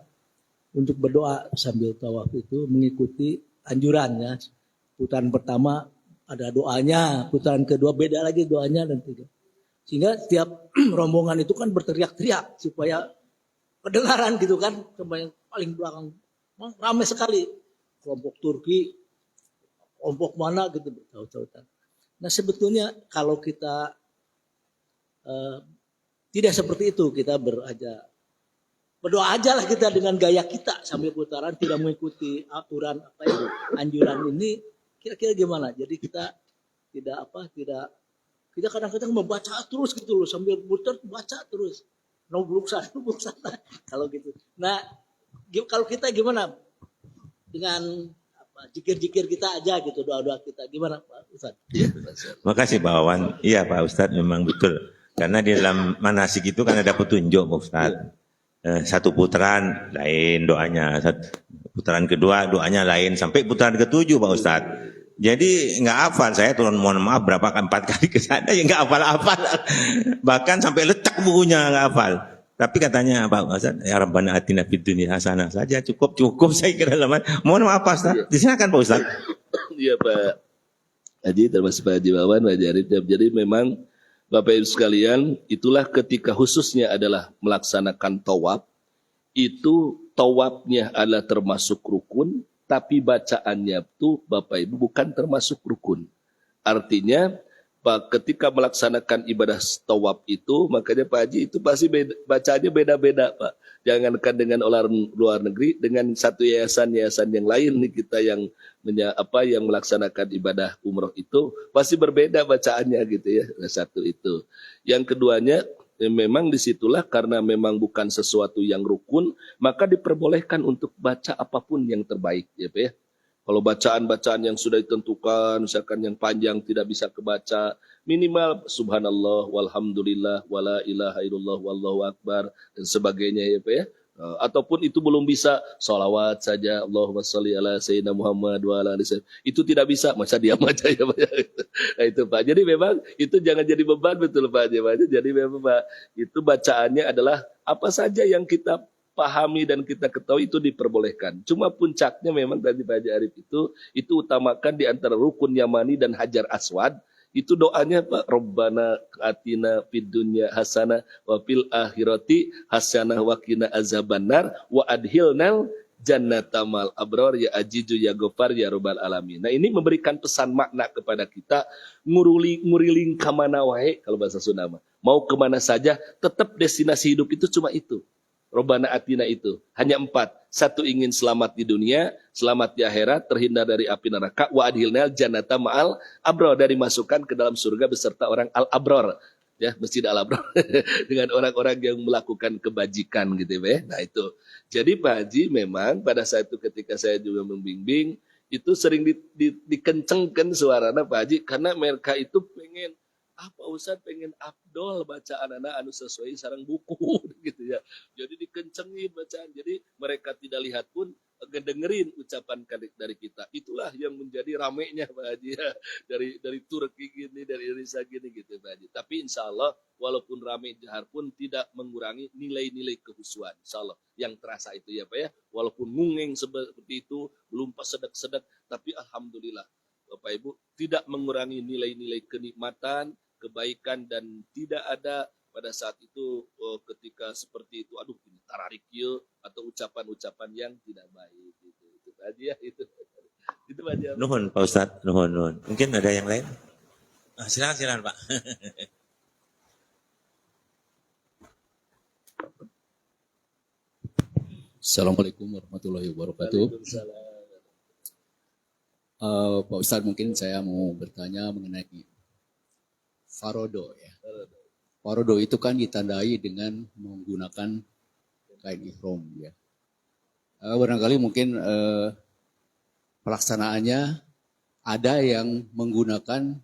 untuk berdoa sambil tawaf itu mengikuti anjurannya. Putaran pertama ada doanya, putaran kedua beda lagi doanya dan tiga. Sehingga tiap rombongan itu kan berteriak-teriak supaya kedengaran gitu kan, sampai yang paling belakang ramai sekali kelompok Turki, kelompok mana gitu tahu-tahu. Nah sebetulnya kalau kita tidak seperti itu, kita berdoa aja lah kita dengan gaya kita sambil putaran, tidak mengikuti aturan anjuran ini, kira-kira gimana? Jadi kita kita kadang-kadang membaca terus gitu loh, sambil putar baca terus, nubuk sana kalau gitu. Nah kalau kita gimana dengan jikir-jikir kita aja gitu, doa-doa kita gimana Pak Ustaz? Ya. Makasih Pak Wawan. Iya Pak Ustaz memang betul. Karena di dalam manasik itu kan ada petunjuk Pak Ustaz. Satu putaran lain doanya, putaran kedua doanya lain, sampai putaran ke-7 Pak Ustaz. Jadi nggak hafal, saya turun mohon maaf 4 kali ke sana ya nggak hafal. Bahkan sampai lecak bukunya nggak hafal. Tapi katanya Pak Ustaz, ya Rabbana atina fid dunya hasanah saja cukup saya kira zaman. Mohon maaf Pak Ustaz. Silakan Pak Ustaz. Iya Pak Haji, termasuk Pak Haji Wawan, Pak Haji Arif. Jadi memang Bapak Ibu sekalian, itulah ketika khususnya adalah melaksanakan tawaf. Itu tawafnya adalah termasuk rukun, tapi bacaannya itu Bapak Ibu bukan termasuk rukun. Artinya ketika melaksanakan ibadah tawaf itu, makanya Pak Haji itu pasti bacaannya beda-beda Pak. Jangankan dengan orang luar negeri, dengan satu yayasan-yayasan yang lain nih kita yang yang melaksanakan ibadah umroh itu pasti berbeda bacaannya gitu ya. Satu itu. Yang keduanya memang disitulah karena memang bukan sesuatu yang rukun, maka diperbolehkan untuk baca apapun yang terbaik ya Pak ya. Kalau bacaan-bacaan yang sudah ditentukan, misalkan yang panjang tidak bisa kebaca, minimal subhanallah, walhamdulillah, wala ilaha illallah, wallahu akbar, dan sebagainya ya Pak ya. Ataupun itu belum bisa, salawat saja, Allahumma salli ala sayyidina Muhammad wa ala alihi. Itu tidak bisa, masa diam aja ya Pak ya. Nah, itu Pak. Jadi memang itu jangan jadi beban betul Pak. Jadi memang Pak, itu bacaannya adalah apa saja yang kita pahami dan kita ketahui itu diperbolehkan. Cuma puncaknya memang tadi Pak Haji Arif itu utamakan di antara rukun yamani dan hajar aswad. Itu doanya Pak, Rabbana atina fid dunya hasanah wa fil akhirati hasanah wa qina azabannar wa adhilnal jannatamal abrar ya ajizu ya gofar ya rabbal alamin. Nah, ini memberikan pesan makna kepada kita, nguriling kamana wae kalau bahasa Sunda mah. Mau kemana saja, tetap destinasi hidup itu cuma itu. Robbana atina itu hanya 4. 1 ingin selamat di dunia, selamat di akhirat, terhindar dari api neraka, wa adhilnal jannata ma'al abrar, dari masukkan ke dalam surga beserta orang al abror ya, masjid al abror dengan orang-orang yang melakukan kebajikan gitu ya. Nah itu. Jadi Pak Haji memang pada saat itu ketika saya juga membimbing itu sering dikencengkan suaranya Pak Haji karena mereka itu pengen apa Ustaz pengen afdol bacaan anak anu sesuai sareng buku gitu ya. Jadi dikencengin bacaan. Jadi mereka tidak lihat pun ngedengerin ucapan dari kita. Itulah yang menjadi ramenya Pak Haji ya. Dari Turki gini, dari Indonesia gini gitu Pak Haji. Tapi insya Allah walaupun rame jahar pun tidak mengurangi nilai-nilai kehusuan. Insya Allah yang terasa itu ya Pak ya. Walaupun ngungeng seperti itu, belum pas sedek-sedek, tapi alhamdulillah Bapak Ibu tidak mengurangi nilai-nilai kenikmatan, kebaikan, dan tidak ada pada saat itu ketika seperti itu aduh ini tararik yuk atau ucapan-ucapan yang tidak baik gitu. Itu tadi ya itu aja. Nuhun Pak Ustadz, nuhun. Mungkin ada yang lain? Silakan Pak. Assalamualaikum warahmatullahi wabarakatuh. Pak Ustadz, mungkin saya mau bertanya mengenai Farodo ya. Farodo itu kan ditandai dengan menggunakan kain ihram ya. Barangkali mungkin pelaksanaannya ada yang menggunakan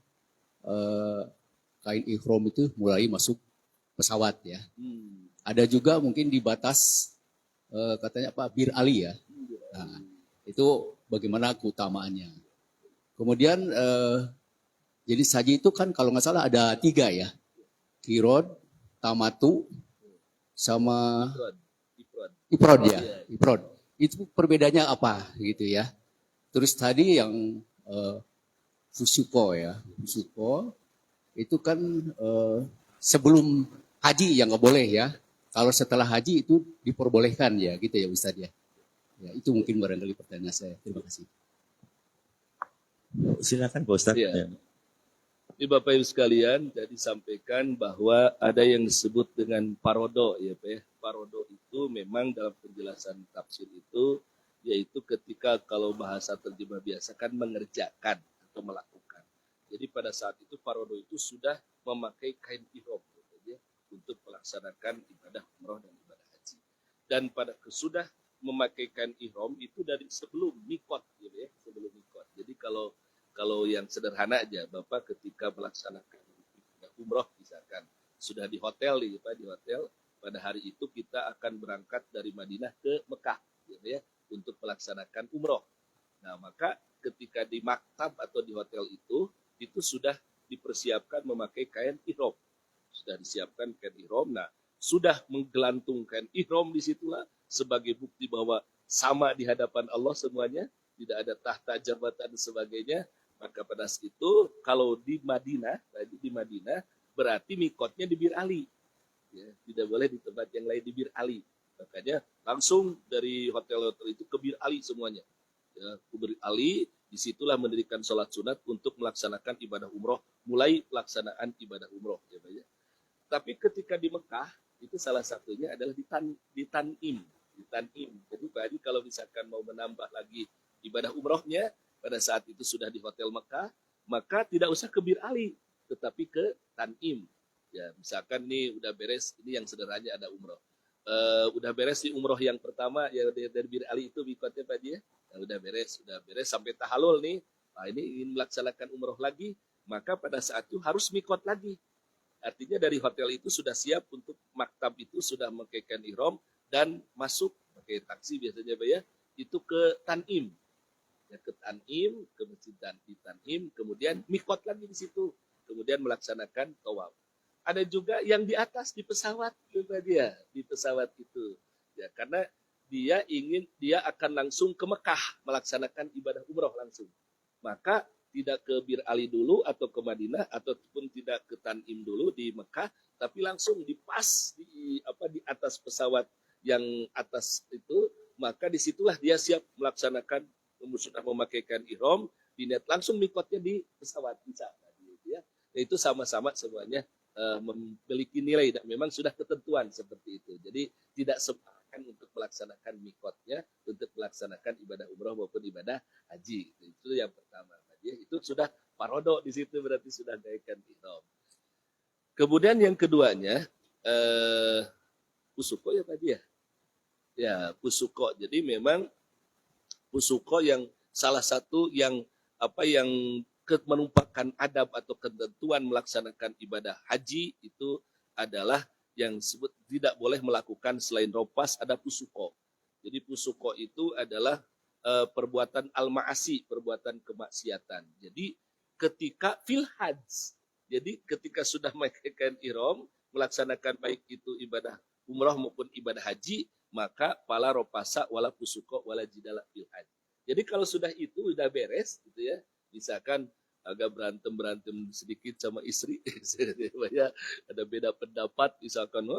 kain ihram itu mulai masuk pesawat ya. Ada juga mungkin di batas katanya Pak Bir Ali ya. Nah, itu bagaimana keutamaannya. Kemudian jadi saji itu kan kalau nggak salah ada 3 ya. Kirod, Tamatu, sama Ifrod ya. Ifrod. Itu perbedaannya apa gitu ya. Terus tadi yang Fusuko ya. Fusuko itu kan sebelum haji yang nggak boleh ya. Kalau setelah haji itu diperbolehkan ya gitu ya Ustadz ya. Ya itu mungkin barangkali pertanyaan saya. Terima kasih. Silakan Pak Ustadz. Ya. Ini Bapak Ibu sekalian, jadi sampaikan bahwa ada yang disebut dengan parodo ya Pak ya. Parodo itu memang dalam penjelasan tafsir itu yaitu ketika kalau bahasa terjemah biasa kan mengerjakan atau melakukan. Jadi pada saat itu parodo itu sudah memakai kain ihram ya, untuk melaksanakan ibadah umroh dan ibadah haji. Dan pada sudah memakai kain ihram itu dari sebelum mikot gitu ya, sebelum mikot. Jadi kalau yang sederhana aja, Bapak ketika melaksanakan umroh misalkan sudah di hotel di hotel, pada hari itu kita akan berangkat dari Madinah ke Mekah gitu ya untuk melaksanakan umroh. Nah, maka ketika di maktab atau di hotel itu sudah dipersiapkan memakai kain ihram. Sudah disiapkan kain ihram. Nah, sudah menggelantungkan ihram disitulah sebagai bukti bahwa sama di hadapan Allah semuanya, tidak ada tahta jabatan dan sebagainya. Maka pada saat itu kalau di Madinah berarti mikotnya di Bir Ali. Ya, tidak boleh di tempat yang lain di Bir Ali. Makanya langsung dari hotel-hotel itu ke Bir Ali semuanya. Ya, ke Bir Ali Disitulah mendirikan sholat sunat untuk melaksanakan ibadah umroh, mulai pelaksanaan ibadah umroh. Ya, Pak, ya. Tapi ketika di Mekah, itu salah satunya adalah di Tan'im. Di Tan'im. Jadi Pak Haji kalau misalkan mau menambah lagi ibadah umrohnya, pada saat itu sudah di Hotel Mekah, maka tidak usah ke Bir Ali, tetapi ke Tan'im. Ya, misalkan nih udah beres, ini yang sederhananya ada umroh. Udah beres di umroh yang pertama, ya dari Bir Ali itu mikotnya Pak Haji ya. Nah, udah beres sampai tahalul nih. Nah, ini ingin melaksanakan umroh lagi, maka pada saat itu harus mikot lagi. Artinya dari hotel itu sudah siap untuk maktab itu sudah memakaikan ihram dan masuk pakai taksi biasanya Pak ya, itu ke Tan'im. Ya, ke Tan'im, ke Masjid Tan'im, kemudian mikot lagi di situ. Kemudian melaksanakan tawaf. Ada juga yang di atas di pesawat juga dia, di pesawat itu. Ya, karena dia akan langsung ke Mekah melaksanakan ibadah umroh langsung. Maka tidak ke Bir Ali dulu atau ke Madinah ataupun tidak ke Tan'im dulu di Mekah, tapi langsung dipas di atas pesawat yang atas itu, maka disitulah dia siap melaksanakan sudah memakaikan ihram, diniat langsung mikotnya di pesawat bisa. Ya. Itu sama-sama semuanya memiliki nilai dan memang sudah ketentuan seperti itu. Jadi tidak sepakan untuk melaksanakan mikotnya untuk melaksanakan ibadah umroh maupun ibadah haji. Itu yang pertama. Itu sudah parodo di situ berarti sudah naikkan ihram. Kemudian yang keduanya pusuko ya Pak ya. Ya, pusuko. Jadi memang pusuko yang salah satu yang menumpahkan adab atau ketentuan melaksanakan ibadah haji itu adalah yang disebut tidak boleh melakukan selain ropas ada pusuko. Jadi pusuko itu adalah perbuatan al-ma'asi, perbuatan kemaksiatan. Jadi ketika fil hajj, jadi ketika sudah menaikan ihram, melaksanakan baik itu ibadah umrah maupun ibadah haji, maka pala ropasa wala pusuko wala jidala fil hajj. Jadi kalau sudah itu udah beres gitu ya, misalkan agak berantem sedikit sama istri, ya, ada beda pendapat, misalkan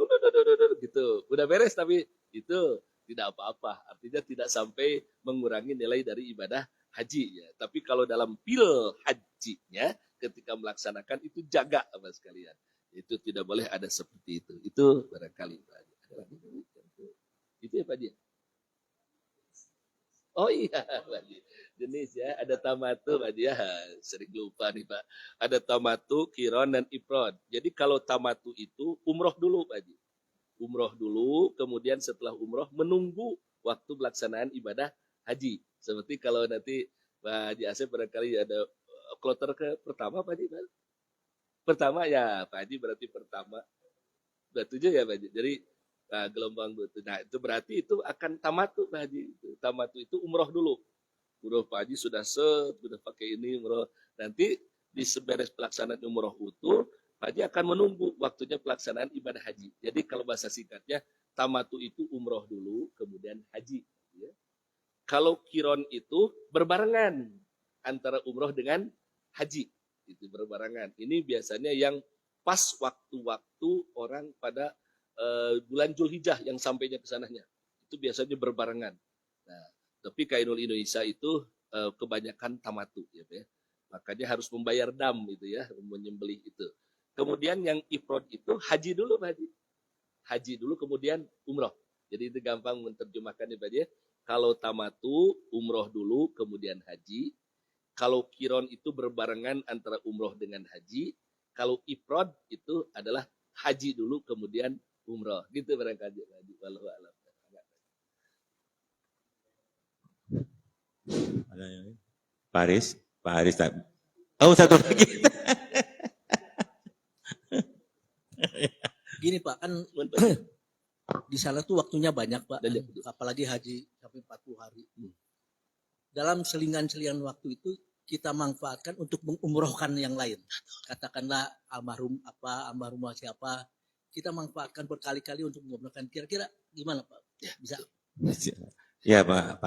gitu, udah beres tapi itu tidak apa-apa, artinya tidak sampai mengurangi nilai dari ibadah haji ya. Tapi kalau dalam pil hajinya ketika melaksanakan itu jaga apa sekalian, itu tidak boleh ada seperti itu. Itu barangkali itu ya Pak Haji. Oh iya, Pak Haji. Jenis ya, ada tamatu Pak Haji ya, sering lupa nih Pak. Ada tamatu, kiron dan ifrod. Jadi kalau tamatu itu umroh dulu Pak Haji. Umroh dulu, kemudian setelah umroh menunggu waktu pelaksanaan ibadah haji. Seperti kalau nanti Pak Haji Asep barangkali ada kloter ke pertama Pak Haji. Pertama ya Pak Haji berarti pertama. Udah 7 ya Pak Haji. Jadi gelombang itu. Nah itu berarti itu akan tamatu Pak Haji. Tamatu itu umroh dulu. Umroh Pak Haji sudah pakai ini umroh. Nanti di seberes pelaksanaan umroh itu Pak Haji akan menunggu waktunya pelaksanaan ibadah haji. Jadi kalau bahasa singkatnya, tamatu itu umroh dulu, kemudian haji. Ya. Kalau kiron itu berbarengan antara umroh dengan haji. Itu berbarengan. Ini biasanya yang pas waktu-waktu orang pada bulan Zulhijjah yang sampainya ke sananya. Itu biasanya berbarengan. Nah, tapi Kainul Indonesia itu kebanyakan tamatu. Ya. Makanya harus membayar dam itu ya, menyembelih itu. Kemudian yang ifrod itu haji dulu Pak Haji. Haji dulu kemudian umroh. Jadi itu gampang menerjemahkan ya Pak Haji. Kalau tamatu umroh dulu kemudian haji. Kalau kiron itu berbarengan antara umroh dengan haji. Kalau ifrod itu adalah haji dulu kemudian umroh. Gitu barangkali Pak Haji. Wallahu a'lam. Pak Haris. Oh satu lagi. Gini Pak, kan di sana tuh waktunya banyak Pak, apalagi haji sampai 40 hari. Dalam selingan-selingan waktu itu kita manfaatkan untuk mengumrohkan yang lain. Katakanlah almarhumah siapa, kita manfaatkan berkali-kali untuk mengumrohkan. Kira-kira gimana Pak? Bisa? Ya Pak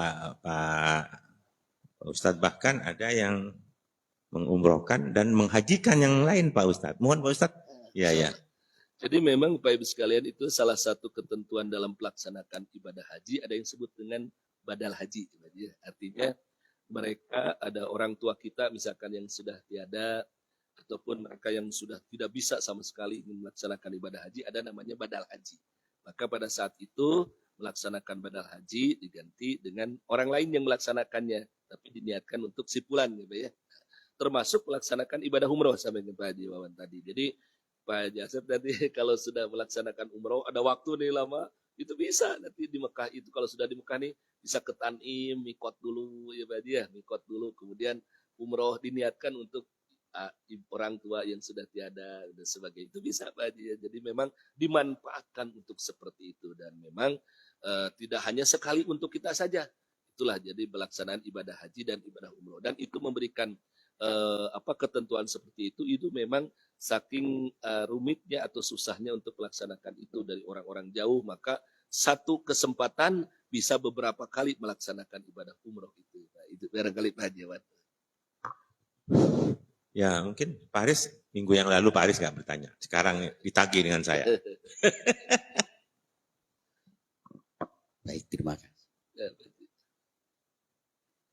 Ustadz, bahkan ada yang mengumrohkan dan menghajikan yang lain Pak Ustadz. Mohon Pak Ustadz. Ya. Jadi memang Bapak Ibu sekalian itu salah satu ketentuan dalam pelaksanaan ibadah haji ada yang disebut dengan badal haji. Artinya mereka, ada orang tua kita misalkan yang sudah tiada, ataupun mereka yang sudah tidak bisa sama sekali melaksanakan ibadah haji, ada namanya badal haji. Maka pada saat itu melaksanakan badal haji diganti dengan orang lain yang melaksanakannya, tapi diniatkan untuk sipulan gitu ya. Termasuk melaksanakan ibadah umroh sama dengan Pak Haji Wawan tadi. Jadi Pak Haji Asep nanti kalau sudah melaksanakan umroh, ada waktu nih lama, itu bisa nanti di Mekah itu, kalau sudah di Mekah nih bisa ke Tanim, mikot dulu ya Pak Haji ya, mikot dulu, kemudian umroh diniatkan untuk orang tua yang sudah tiada dan sebagainya, itu bisa Pak Haji ya. Jadi memang dimanfaatkan untuk seperti itu, dan memang tidak hanya sekali untuk kita saja. Itulah jadi pelaksanaan ibadah haji dan ibadah umroh, dan itu memberikan ketentuan seperti itu memang saking rumitnya atau susahnya untuk melaksanakan itu dari orang-orang jauh, maka satu kesempatan bisa beberapa kali melaksanakan ibadah umroh itu. Nah, itu barangkali Pak Haji. Ya mungkin Pak Haris, minggu yang lalu Pak Haris nggak bertanya, sekarang ditagih dengan saya. Baik, terima kasih.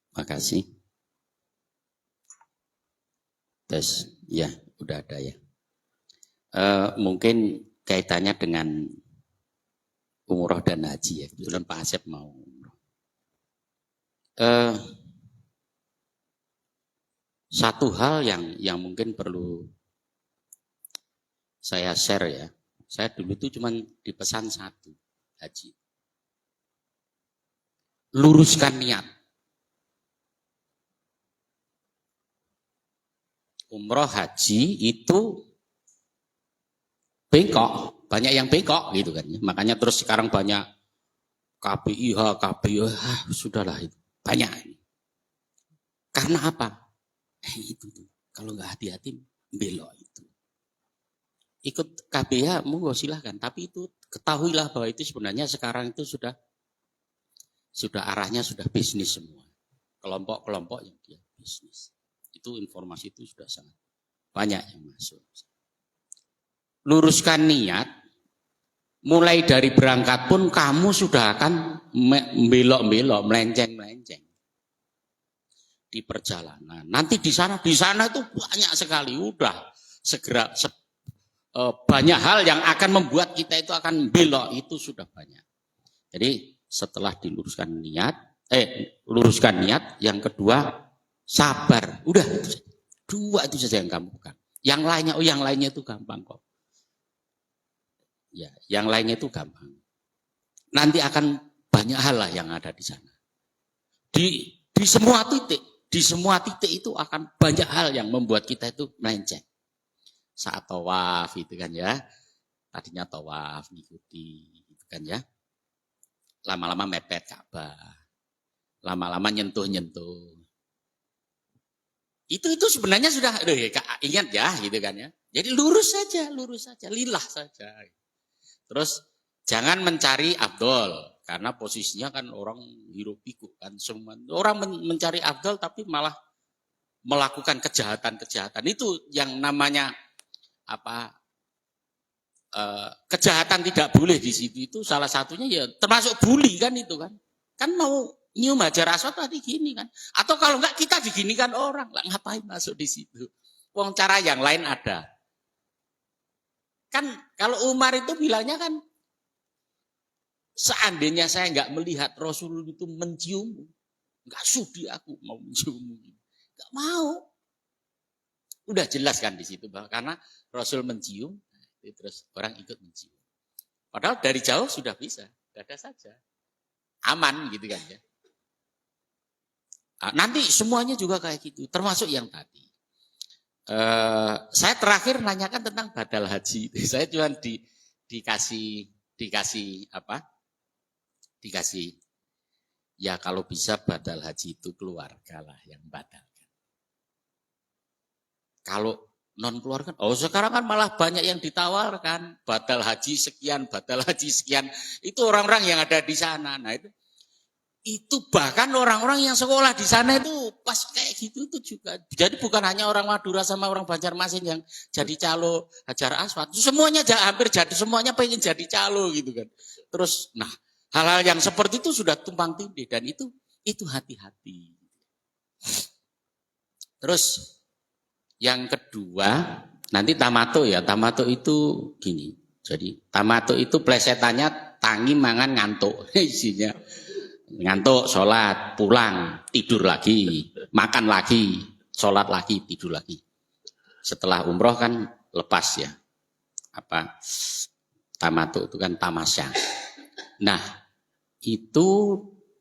Terima kasih. Tes, ya udah ada ya. Mungkin kaitannya dengan umroh dan haji ya. Kebetulan Pak Asep mau umroh. Satu hal yang mungkin perlu saya share ya. Saya dulu itu cuma dipesan satu, haji. Luruskan niat. Umroh haji itu bengkok, banyak yang bengkok gitu kan. Makanya terus sekarang banyak KPIH, sudahlah itu. Banyak. Karena apa? Itu tuh. Kalau nggak hati-hati belok itu. Ikut KPIH monggo silahkan, tapi itu ketahuilah bahwa itu sebenarnya sekarang itu sudah arahnya sudah bisnis semua. Kelompok-kelompok yang dia bisnis. Itu informasi itu sudah sangat banyak yang masuk. Luruskan niat, mulai dari berangkat pun kamu sudah akan belok-belok, melenceng-melenceng di perjalanan. Nanti di sana itu banyak sekali, udah segera banyak hal yang akan membuat kita itu akan belok, itu sudah banyak. Jadi setelah diluruskan niat, luruskan niat, yang kedua sabar, udah itu saja. Dua itu saja yang kamu pegang. Yang lainnya itu gampang kok. Ya, yang lainnya itu gampang. Nanti akan banyak hal lah yang ada di sana. Di semua titik itu akan banyak hal yang membuat kita itu melenceng. Saat tawaf itu kan ya, tadinya tawaf ngikuti itu kan ya. Lama-lama mepet Ka'bah. Lama-lama nyentuh. Itu sebenarnya sudah, ingat ya gitu kan ya. Jadi lurus saja, lillah saja. Terus jangan mencari afdol, karena posisinya kan orang hiruk pikuk kan semua. Orang mencari afdol tapi malah melakukan kejahatan. Itu yang namanya kejahatan tidak boleh di situ. Itu salah satunya ya termasuk bully kan itu kan. Kan mau nyium Hajar Aswad tadi gini kan. Atau kalau enggak kita diginikan orang. Lah ngapain masuk di situ? Wong cara yang lain ada. Kan kalau Umar itu bilangnya kan, seandainya saya enggak melihat Rasul itu mencium, enggak sudi aku mau mencium. Enggak mau. Udah jelas kan di situ bahwa karena Rasul mencium, terus orang ikut mencium. Padahal dari jauh sudah bisa, dada saja. Aman gitu kan ya. Nanti semuanya juga kayak gitu, termasuk yang tadi. Saya terakhir nanyakan tentang badal haji. Saya cuma dikasih ya kalau bisa badal haji itu keluarga lah yang badalkan. Kalau non keluarga, sekarang kan malah banyak yang ditawarkan badal haji sekian. Itu orang-orang yang ada di sana. Nah itu bahkan orang-orang yang sekolah di sana itu pas kayak gitu itu juga. Jadi bukan hanya orang Madura sama orang Banjarmasin yang jadi calo Hajar Aswad. Semuanya hampir jadi, semuanya pengen jadi calo gitu kan. Terus hal-hal yang seperti itu sudah tumpang tindih dan itu hati-hati. Terus yang kedua, nanti tamato ya. Tamato itu gini. Jadi tamato itu plesetannya tangi mangan ngantuk. Isinya ngantuk, sholat, pulang, tidur lagi, makan lagi, sholat lagi, tidur lagi. Setelah umroh kan lepas ya. Apa tamato itu kan tamasya. Nah, itu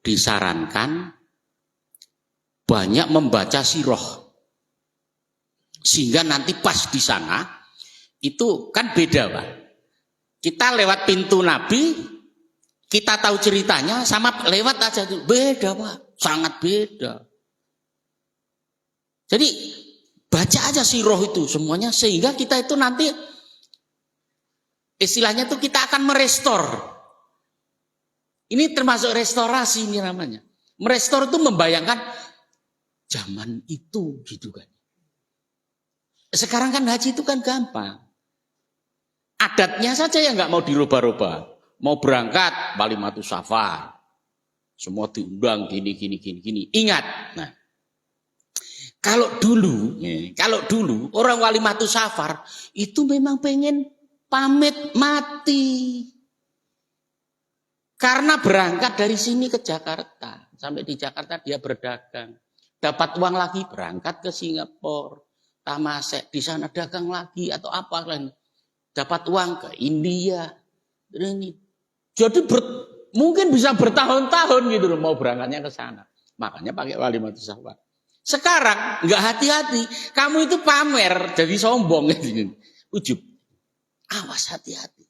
disarankan banyak membaca siroh. Sehingga nanti pas di sana, itu kan beda Pak. Kita lewat pintu Nabi, kita tahu ceritanya, sama lewat aja itu beda Pak. Sangat beda. Jadi baca aja siroh itu semuanya, sehingga kita itu nanti, istilahnya tuh kita akan merestor. Ini termasuk restorasi ini namanya. Merestor itu membayangkan zaman itu gitu kan. Sekarang kan haji itu kan gampang. Adatnya saja yang nggak mau dirubah-rubah. Mau berangkat Walimatus Safar. Semua diundang gini. Ingat. Nah, kalau dulu orang Walimatus Safar itu memang pengen pamit mati. Karena berangkat dari sini ke Jakarta. Sampai di Jakarta dia berdagang. Dapat uang lagi berangkat ke Singapura. Tamasek, di sana dagang lagi atau apa lain. Dapat uang ke India. Ini. Jadi mungkin bisa bertahun-tahun gitu loh mau berangkatnya ke sana. Makanya pakai Walimatus Safar. Sekarang nggak hati-hati. Kamu itu pamer jadi sombong gitu. Ujub. Awas hati-hati.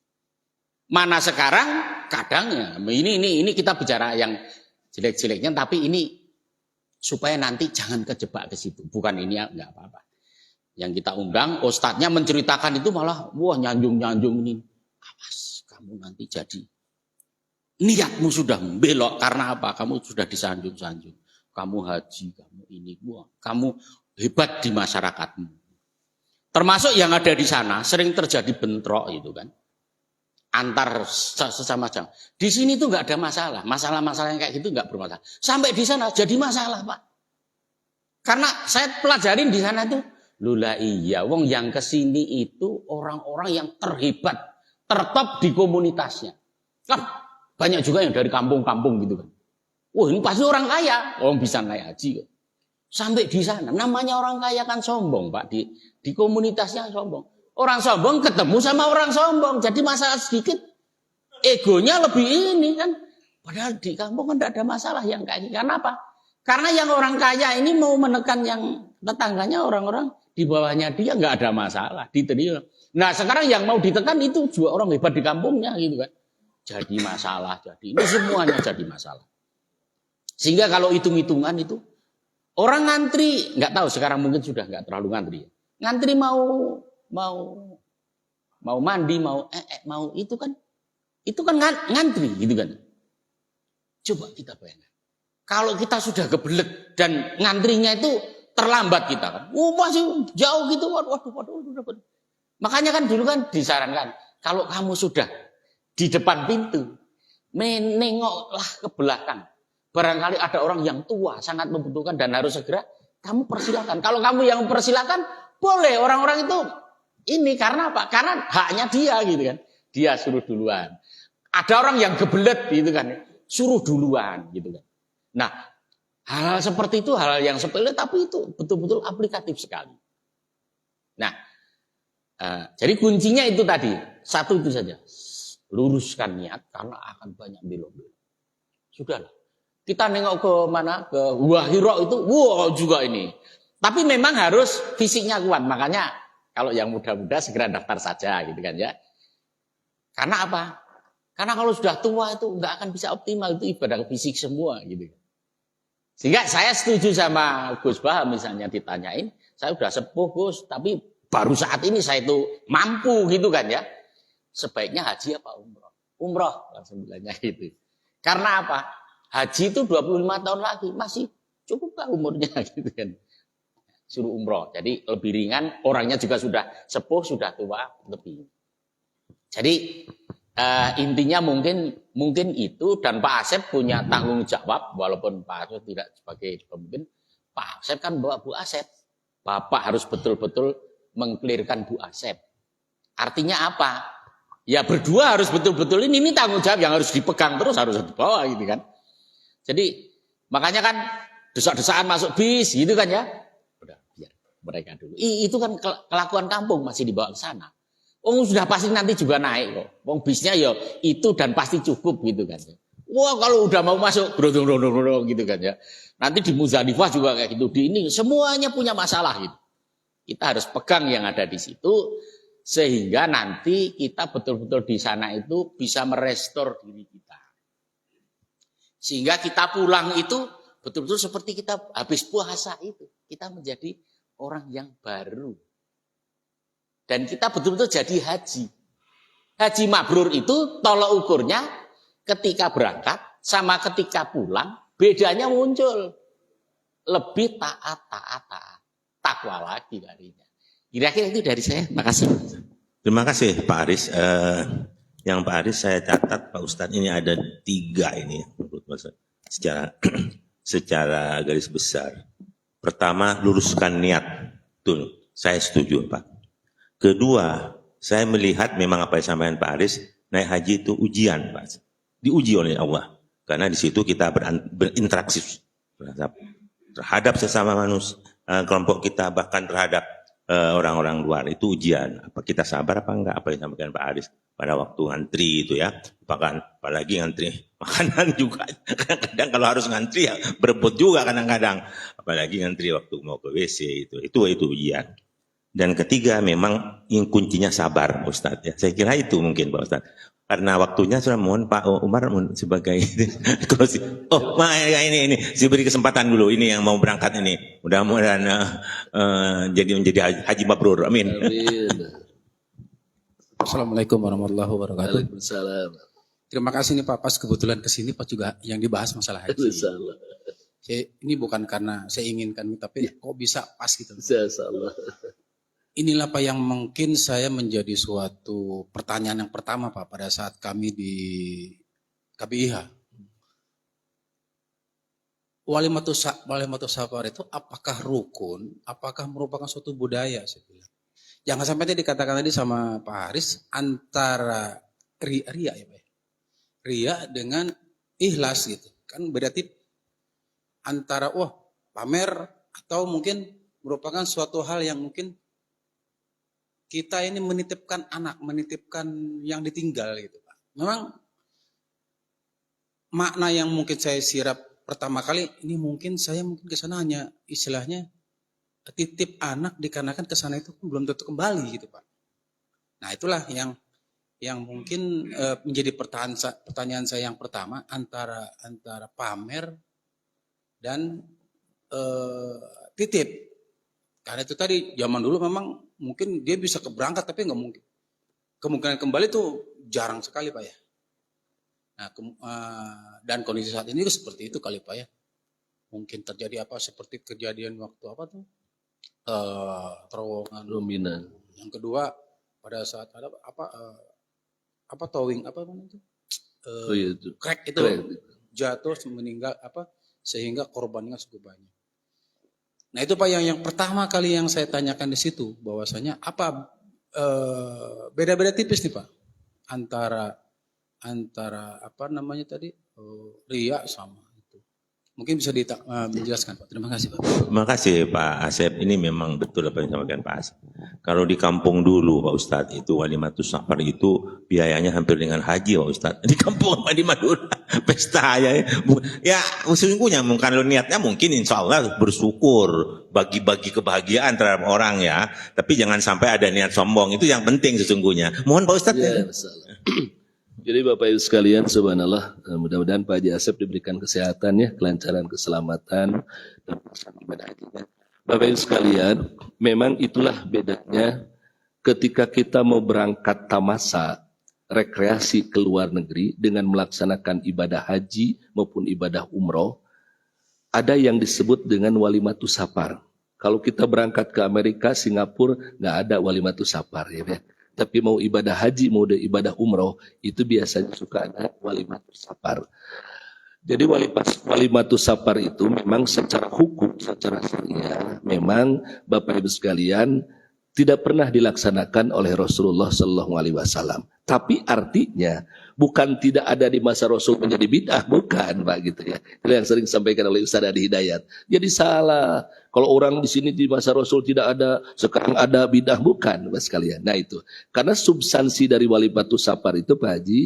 Mana sekarang kadang ya ini kita bicara yang jelek-jeleknya, tapi ini supaya nanti jangan kejebak ke situ. Bukan ini ya nggak apa-apa. Yang kita undang, ustadznya menceritakan itu malah, wah nyanjung-nyanjung ini. Awas, kamu nanti jadi. Niatmu sudah belok, karena apa? Kamu sudah disanjung-sanjung. Kamu haji, kamu ini, wah, kamu hebat di masyarakatmu. Termasuk yang ada di sana, sering terjadi bentrok itu kan. Antar sesama jamaah. Di sini tuh nggak ada masalah. Masalah-masalah yang kayak gitu nggak bermasalah. Sampai di sana jadi masalah, Pak. Karena saya pelajarin di sana tuh, lula iya, wong yang kesini itu orang-orang yang terhebat, tertop di komunitasnya. Kan banyak juga yang dari kampung-kampung gitu kan. Wah ini pasti orang kaya, orang bisa naik haji kan. Sampai di sana, namanya orang kaya kan sombong Pak, di komunitasnya sombong. Orang sombong ketemu sama orang sombong, jadi masalah sedikit, egonya lebih ini kan. Padahal di kampung kan tidak ada masalah yang kayak gini. Karena apa? Karena yang orang kaya ini mau menekan yang tetangganya, orang-orang di bawahnya dia nggak ada masalah, diterima. Nah sekarang yang mau ditekan itu juga orang hebat di kampungnya gitu kan. Jadi masalah, jadi ini semuanya jadi masalah. Sehingga kalau hitung-hitungan itu orang ngantri, nggak tahu sekarang mungkin sudah nggak terlalu ngantri. Ngantri mau mandi, mau itu kan ngantri gitu kan. Coba kita bayangkan. Kalau kita sudah kebelet dan ngantrinya itu terlambat kita kan. Masih jauh gitu. Waduh. Makanya kan dulu kan disarankan. Kalau kamu sudah di depan pintu, menengoklah ke belakang. Barangkali ada orang yang tua, sangat membutuhkan dan harus segera, kamu persilakan. Kalau kamu yang persilakan, boleh. Orang-orang itu ini karena apa? Karena haknya dia gitu kan. Dia suruh duluan. Ada orang yang gebelet gitu kan. Suruh duluan gitu kan. Nah, hal seperti itu, hal yang sepele tapi itu betul-betul aplikatif sekali. Nah, jadi kuncinya itu tadi. Satu itu saja. Luruskan niat karena akan banyak belok-belok. Sudahlah. Kita nengok ke mana? Ke Gua Hira itu, wow juga ini. Tapi memang harus fisiknya kuat. Makanya kalau yang muda-muda segera daftar saja gitu kan ya. Karena apa? Karena kalau sudah tua itu nggak akan bisa optimal, itu ibadah fisik semua gitu. Sehingga saya setuju sama Gus Bah misalnya ditanyain, saya udah sepuh Gus, tapi baru saat ini saya itu mampu gitu kan ya. Sebaiknya haji apa umroh? Umroh langsung bilangnya gitu. Karena apa? Haji itu 25 tahun lagi, masih cukup lah umurnya gitu kan. Suruh umroh, jadi lebih ringan, orangnya juga sudah sepuh, sudah tua, lebih. Jadi intinya mungkin itu, dan Pak Asep punya tanggung jawab, walaupun Pak Asep tidak sebagai pemimpin, Pak Asep kan bawa Bu Asep. Bapak harus betul-betul mengklirkan Bu Asep. Artinya apa? Ya berdua harus betul-betul ini tanggung jawab yang harus dipegang terus, harus dibawa gitu kan. Jadi makanya kan desak-desakan masuk bis gitu kan ya. Udah biar mereka dulu. Itu kan kelakuan kampung masih dibawa ke sana. Oh sudah pasti nanti juga naik kok. Wong bisnya ya itu dan pasti cukup gitu kan. Wah kalau udah mau masuk brodong gitu kan ya. Nanti di Muzdalifah juga kayak gitu. Di ini semuanya punya masalah gitu. Kita harus pegang yang ada di situ sehingga nanti kita betul-betul di sana itu bisa merestor diri kita. Sehingga kita pulang itu betul-betul seperti kita habis puasa itu. Kita menjadi orang yang baru. Dan kita betul-betul jadi haji. Haji mabrur itu tolak ukurnya ketika berangkat sama ketika pulang bedanya muncul. Lebih taat. Takwa lagi darinya. Kira-kira itu dari saya. Makasih. Terima kasih Pak Aris. Yang Pak Aris saya catat Pak Ustadz ini ada 3 ini menurut saya secara garis besar. Pertama, luruskan niat. Tuh, saya setuju Pak. Kedua, saya melihat memang apa yang disampaikan Pak Aris, naik haji itu ujian Pak. Diuji oleh Allah. Karena di situ kita berinteraksi terhadap sesama manusia, kelompok kita, bahkan terhadap orang-orang luar. Itu ujian. Apa kita sabar apa enggak? Apa yang disampaikan Pak Aris pada waktu ngantri itu ya. Bahkan apalagi ngantri makanan juga. Kadang-kadang kalau harus ngantri ya berebut juga kadang-kadang. Apalagi ngantri waktu mau ke WC itu. Itu ujian. Dan ketiga memang yang kuncinya sabar Ustadz ya. Saya kira itu mungkin Pak Ustadz. Karena waktunya sudah mohon Pak Umar sebagai ini saya beri kesempatan dulu ini yang mau berangkat ini. Mudah-mudahan menjadi haji mabrur. Amin. Assalamualaikum warahmatullahi wabarakatuh. Waalaikumsalam. Terima kasih nih Pak, pas kebetulan kesini Pak juga yang dibahas masalah haji. Ini bukan karena saya inginkan, tapi kok bisa pas gitu. Insyaallah. Inilah Pak yang mungkin saya menjadi suatu pertanyaan yang pertama Pak pada saat kami di KBIH. Walimatus safar itu apakah rukun, apakah merupakan suatu budaya? Saya bilang. Jangan sampai tadi dikatakan tadi sama Pak Haris antara ria ya Pak. Ria dengan ikhlas gitu. Kan berarti antara pamer atau mungkin merupakan suatu hal yang mungkin kita ini menitipkan anak, menitipkan yang ditinggal gitu Pak. Memang makna yang mungkin saya sirap pertama kali ini mungkin saya ke sana hanya istilahnya titip anak dikarenakan ke sana itu belum tentu kembali gitu Pak. Nah itulah yang mungkin menjadi pertanyaan saya yang pertama antara pamer dan titip. Karena itu tadi zaman dulu memang mungkin dia bisa berangkat tapi nggak mungkin. Kemungkinan kembali itu jarang sekali Pak ya. Nah, dan kondisi saat ini seperti itu kali Pak ya. Mungkin terjadi apa seperti kejadian waktu apa tuh terowongan Lumina. Yang kedua pada saat ada towing apa namanya itu? Itu. Crack itu jatuh meninggal sehingga korbannya cukup banyak. Nah itu Pak yang pertama kali yang saya tanyakan di situ bahwasanya apa beda-beda tipis nih Pak antara apa namanya tadi ria sama itu. Mungkin bisa menjelaskan Pak. Terima kasih Pak. Terima kasih Pak Asep. Ini memang betul apa yang disampaikan Pak Asep. Kalau di kampung dulu Pak Ustadz itu walimatus safar itu biayanya hampir dengan haji Pak Ustadz. Di kampung di Madura pesta ya sesungguhnya kalau niatnya mungkin insya Allah bersyukur bagi-bagi kebahagiaan terhadap orang ya. Tapi jangan sampai ada niat sombong itu yang penting sesungguhnya. Mohon Pak Ustadz. Ya, jadi Bapak Ibu sekalian, subhanallah, mudah-mudahan Pak Haji Asep diberikan kesehatan ya, kelancaran, keselamatan, dan ibadah hajinya. Bapak Ibu sekalian, memang itulah bedanya ketika kita mau berangkat tamasa, rekreasi ke luar negeri dengan melaksanakan ibadah haji maupun ibadah umroh, ada yang disebut dengan walimatus safar. Kalau kita berangkat ke Amerika, Singapura, nggak ada walimatus safar ya. Tapi mau ibadah haji, mau ibadah umroh, itu biasanya suka ada walimatus safar. Jadi walimatus safar itu memang secara hukum, secara syariah, memang Bapak Ibu sekalian tidak pernah dilaksanakan oleh Rasulullah Sallallahu Alaihi Wasallam. Tapi artinya bukan tidak ada di masa Rasul menjadi bid'ah, bukan Pak gitu ya. Itu yang sering disampaikan oleh Ustaz Adi Hidayat. Jadi salah. Kalau orang di sini di masa Rasul tidak ada, sekarang ada bid'ah, bukan Pak sekalian. Nah itu. Karena substansi dari walimatus safar itu Pak Haji,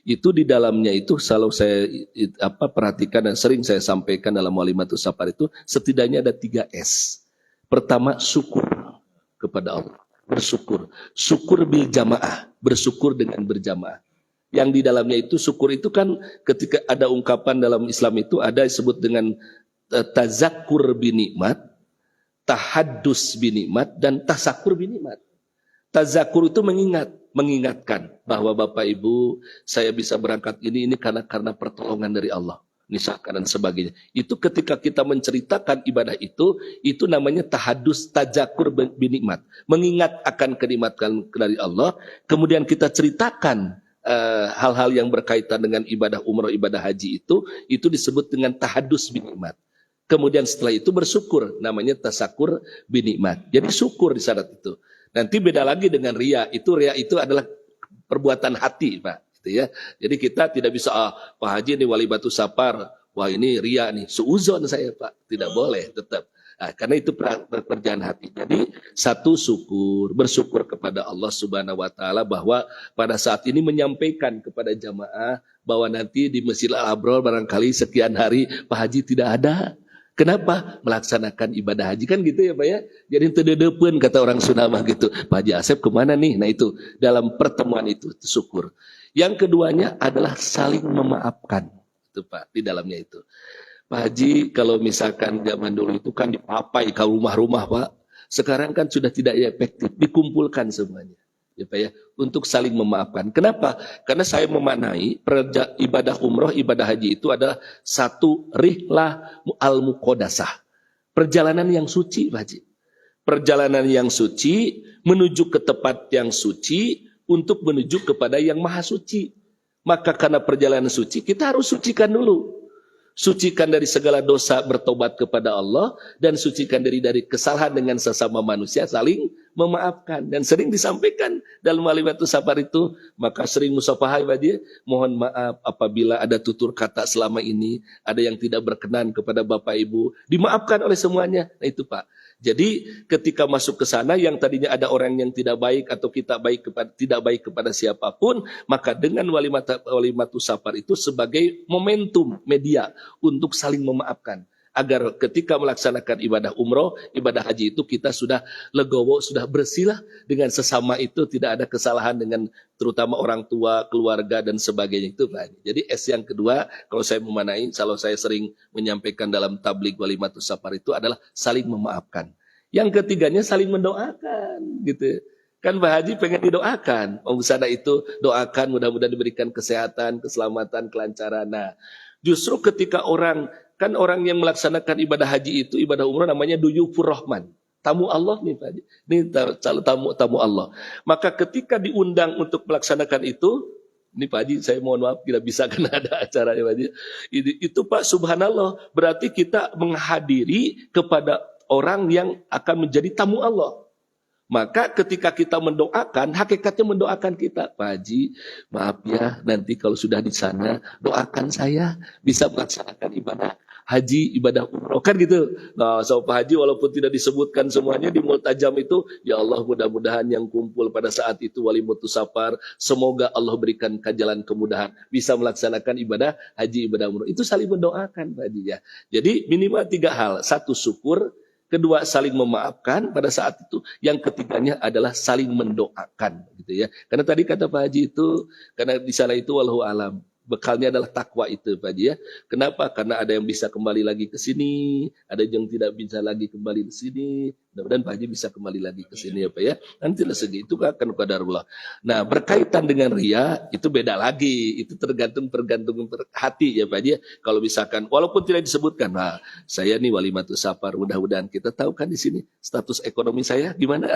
itu di dalamnya itu selalu saya perhatikan dan sering saya sampaikan dalam walimatus safar itu setidaknya ada 3 S. Pertama, syukur kepada Allah, bersyukur, syukur bil jamaah, bersyukur dengan berjamaah. Yang di dalamnya itu syukur itu kan ketika ada ungkapan dalam Islam itu ada disebut dengan tazakkur binikmat, tahaddus binikmat, dan tasakur binikmat. Tazakur itu mengingatkan bahwa Bapak Ibu saya bisa berangkat ini karena pertolongan dari Allah. Misalkan dan sebagainya. Itu ketika kita menceritakan ibadah itu namanya tahadus tajakur binikmat. Mengingat akan kenikmatan dari Allah, kemudian kita ceritakan hal-hal yang berkaitan dengan ibadah umrah, ibadah haji itu disebut dengan tahadus binikmat. Kemudian setelah itu bersyukur, namanya tasakur binikmat. Jadi syukur di saat itu. Nanti beda lagi dengan ria. Ria itu adalah perbuatan hati, Pak. Ya. Jadi kita tidak bisa Pak Haji ini walimatus safar, wah ini ria nih, suuzon saya Pak, tidak boleh tetap. Nah, karena itu pekerjaan hati. Jadi satu syukur, bersyukur kepada Allah Subhanahu Wa Taala bahwa pada saat ini menyampaikan kepada jamaah bahwa nanti di Masjid Al-Abror barangkali sekian hari Pak Haji tidak ada. Kenapa? Melaksanakan ibadah haji kan gitu ya Pak ya. Jadi terdedepen kata orang Sunda mah gitu. Pak Haji Asep kemana nih? Nah itu dalam pertemuan itu syukur. Yang keduanya adalah saling memaafkan. Itu Pak di dalamnya itu. Pak Haji kalau misalkan zaman dulu itu kan dipapai ke rumah-rumah Pak. Sekarang kan sudah tidak efektif. Dikumpulkan semuanya. Ya Pak ya, untuk saling memaafkan. Kenapa? Karena saya memaknai ibadah umroh, ibadah haji itu adalah satu rihlah al-muqaddasah. Perjalanan yang suci, Pak Haji. Perjalanan yang suci menuju ke tempat yang suci untuk menuju kepada yang maha suci. Maka karena perjalanan suci, kita harus sucikan dulu. Sucikan dari segala dosa, bertobat kepada Allah, dan sucikan dari kesalahan dengan sesama manusia, saling memaafkan. Dan sering disampaikan dalam walimatus safar itu, maka sering musafahah Haji, mohon maaf apabila ada tutur kata selama ini, ada yang tidak berkenan kepada Bapak Ibu, dimaafkan oleh semuanya. Nah itu Pak. Jadi ketika masuk ke sana yang tadinya ada orang yang tidak baik atau kita tidak baik kepada siapapun, maka dengan walimatus safar itu sebagai momentum media untuk saling memaafkan. Agar ketika melaksanakan ibadah umroh, ibadah haji itu kita sudah legowo, sudah bersihlah dengan sesama itu, tidak ada kesalahan dengan terutama orang tua, keluarga, dan sebagainya itu Pak. Jadi S yang kedua, kalau saya memanai, kalau saya sering menyampaikan dalam tabligh walimatus safar itu adalah saling memaafkan. Yang ketiganya saling mendoakan, gitu. Kan Pak Haji pengen didoakan. Sana itu doakan mudah-mudahan diberikan kesehatan, keselamatan, kelancaran. Nah, justru ketika orang yang melaksanakan ibadah haji itu, ibadah umrah namanya duyufur rahman. Tamu Allah nih Pak Haji. Ini tamu Allah. Maka ketika diundang untuk melaksanakan itu, ini Pak Haji saya mohon maaf tidak bisa karena ada acara ya Pak Haji. Itu Pak subhanallah berarti kita menghadiri kepada orang yang akan menjadi tamu Allah. Maka ketika kita mendoakan, hakikatnya mendoakan kita. Pak Haji, maaf ya, nanti kalau sudah di sana, doakan saya bisa melaksanakan ibadah haji, ibadah umroh. Kan gitu. Nah, so Pak Haji walaupun tidak disebutkan semuanya di multajam itu, ya Allah mudah-mudahan yang kumpul pada saat itu walimatus safar, semoga Allah berikan jalan kemudahan, bisa melaksanakan ibadah haji, ibadah umroh. Itu saling mendoakan Pak Haji ya. Jadi minimal 3 hal. 1 syukur, kedua saling memaafkan pada saat itu, yang ketiganya adalah saling mendoakan gitu ya. Karena tadi kata Pak Haji itu, karena di sana itu wallahu alam, bekalnya adalah takwa itu Pak Haji ya. Kenapa? Karena ada yang bisa kembali lagi ke sini, ada yang tidak bisa lagi kembali ke sini. Mudah-mudahan Pak Haji bisa kembali lagi ke sini ya Pak ya. Nanti rezeki itu akan qadarullah. Nah, berkaitan dengan ria itu beda lagi. Itu tergantung hati ya Pak Haji ya. Kalau misalkan walaupun tidak disebutkan, nah, saya nih walimatus safar, mudah-mudahan kita tahu kan di sini status ekonomi saya gimana?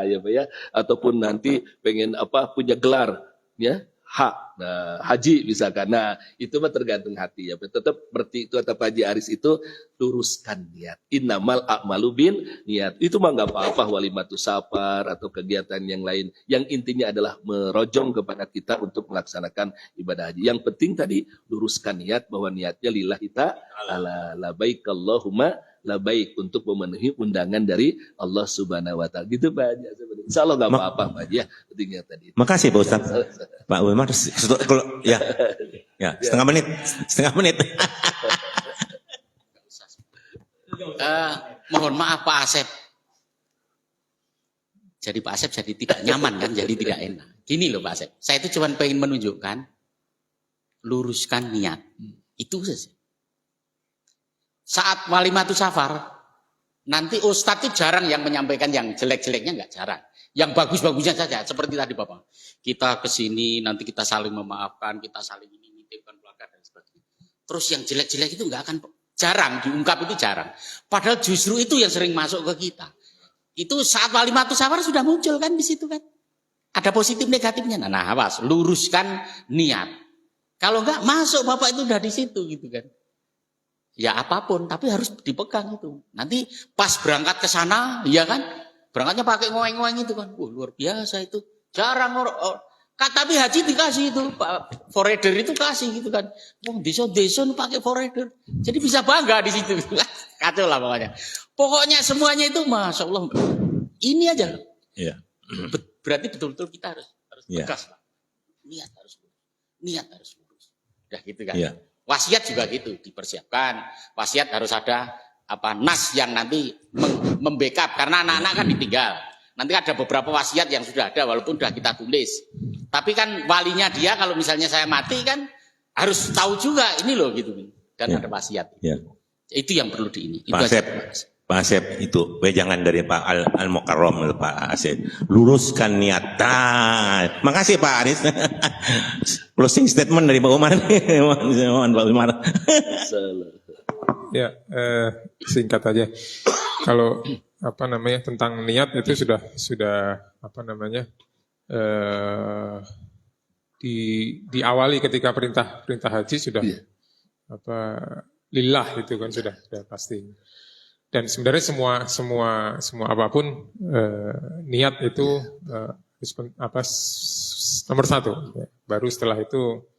Ya Pak ya. Ataupun nanti pengen punya gelar ya. haji misalkan. Nah, itu mah tergantung hati ya. Tetap seperti itu kata Pak Haji Aris itu, luruskan niat. Innamal a'malu bin niat. Itu mah nggak apa-apa walimatus safar atau kegiatan yang lain. Yang intinya adalah merojong kepada kita untuk melaksanakan ibadah haji. Yang penting tadi luruskan niat bahwa niatnya lillahi ta'ala. Labaik Allahumma labaik, untuk memenuhi undangan dari Allah Subhanahu wa taala. Gitu Pak Haji. Insya Allah nggak apa-apa Pak Haji ya. Pentingnya tadi. Makasih Pak Ustaz. Pak Umar, kalau ya setengah menit. Mohon maaf Pak Asep. Jadi Pak Asep jadi tidak nyaman kan, jadi tidak enak. Gini loh Pak Asep, saya itu cuma pengen menunjukkan, luruskan niat. Itu saja. Saat walimatus safar, nanti Ustadz itu jarang yang menyampaikan yang jelek-jeleknya, nggak jarang. Yang bagus-bagusnya saja, seperti tadi Bapak. Kita kesini, nanti kita saling memaafkan, kita saling ini, nitipkan plakat dan sebagainya. Terus yang jelek-jelek itu nggak akan, jarang diungkap, itu jarang. Padahal justru itu yang sering masuk ke kita. Itu saat walimatus safar sudah muncul kan di situ kan. Ada positif negatifnya. Nah, awas, luruskan niat. Kalau enggak masuk Bapak itu udah di situ gitu kan. Ya apapun, tapi harus dipegang itu. Nanti pas berangkat ke sana, ya kan, berangkatnya pakai ngoeng-ngoeng itu kan. Luar biasa itu. Jarang orang. Tapi haji dikasih itu, Pak forader itu kasih gitu kan. Desa-desa pakai forader. Jadi bisa bangga di situ. Kacau lah pokoknya. Pokoknya semuanya itu Masya Allah. Ini aja. Iya. Berarti betul-betul kita harus tegas lah. Niat harus lurus. Udah gitu kan. Iya. Wasiat juga gitu, dipersiapkan. Wasiat harus ada nas yang nanti membackup, karena anak-anak kan ditinggal. Nanti ada beberapa wasiat yang sudah ada walaupun sudah kita tulis. Tapi kan walinya dia kalau misalnya saya mati kan harus tahu juga ini loh gitu. Dan ada wasiat. Ya. Itu yang perlu Pak Asep itu wejangan dari Pak Al-Mukarram Pak Asep. Luruskan niat. Makasih Pak Aris. Closing statement dari Pak Umar. Pak Umar. Ya, singkat aja. Kalau tentang niat itu sudah diawali ketika perintah haji sudah lillah itu kan sudah pasti. Dan sebenarnya semua apapun niat itu nomor satu. Baru setelah itu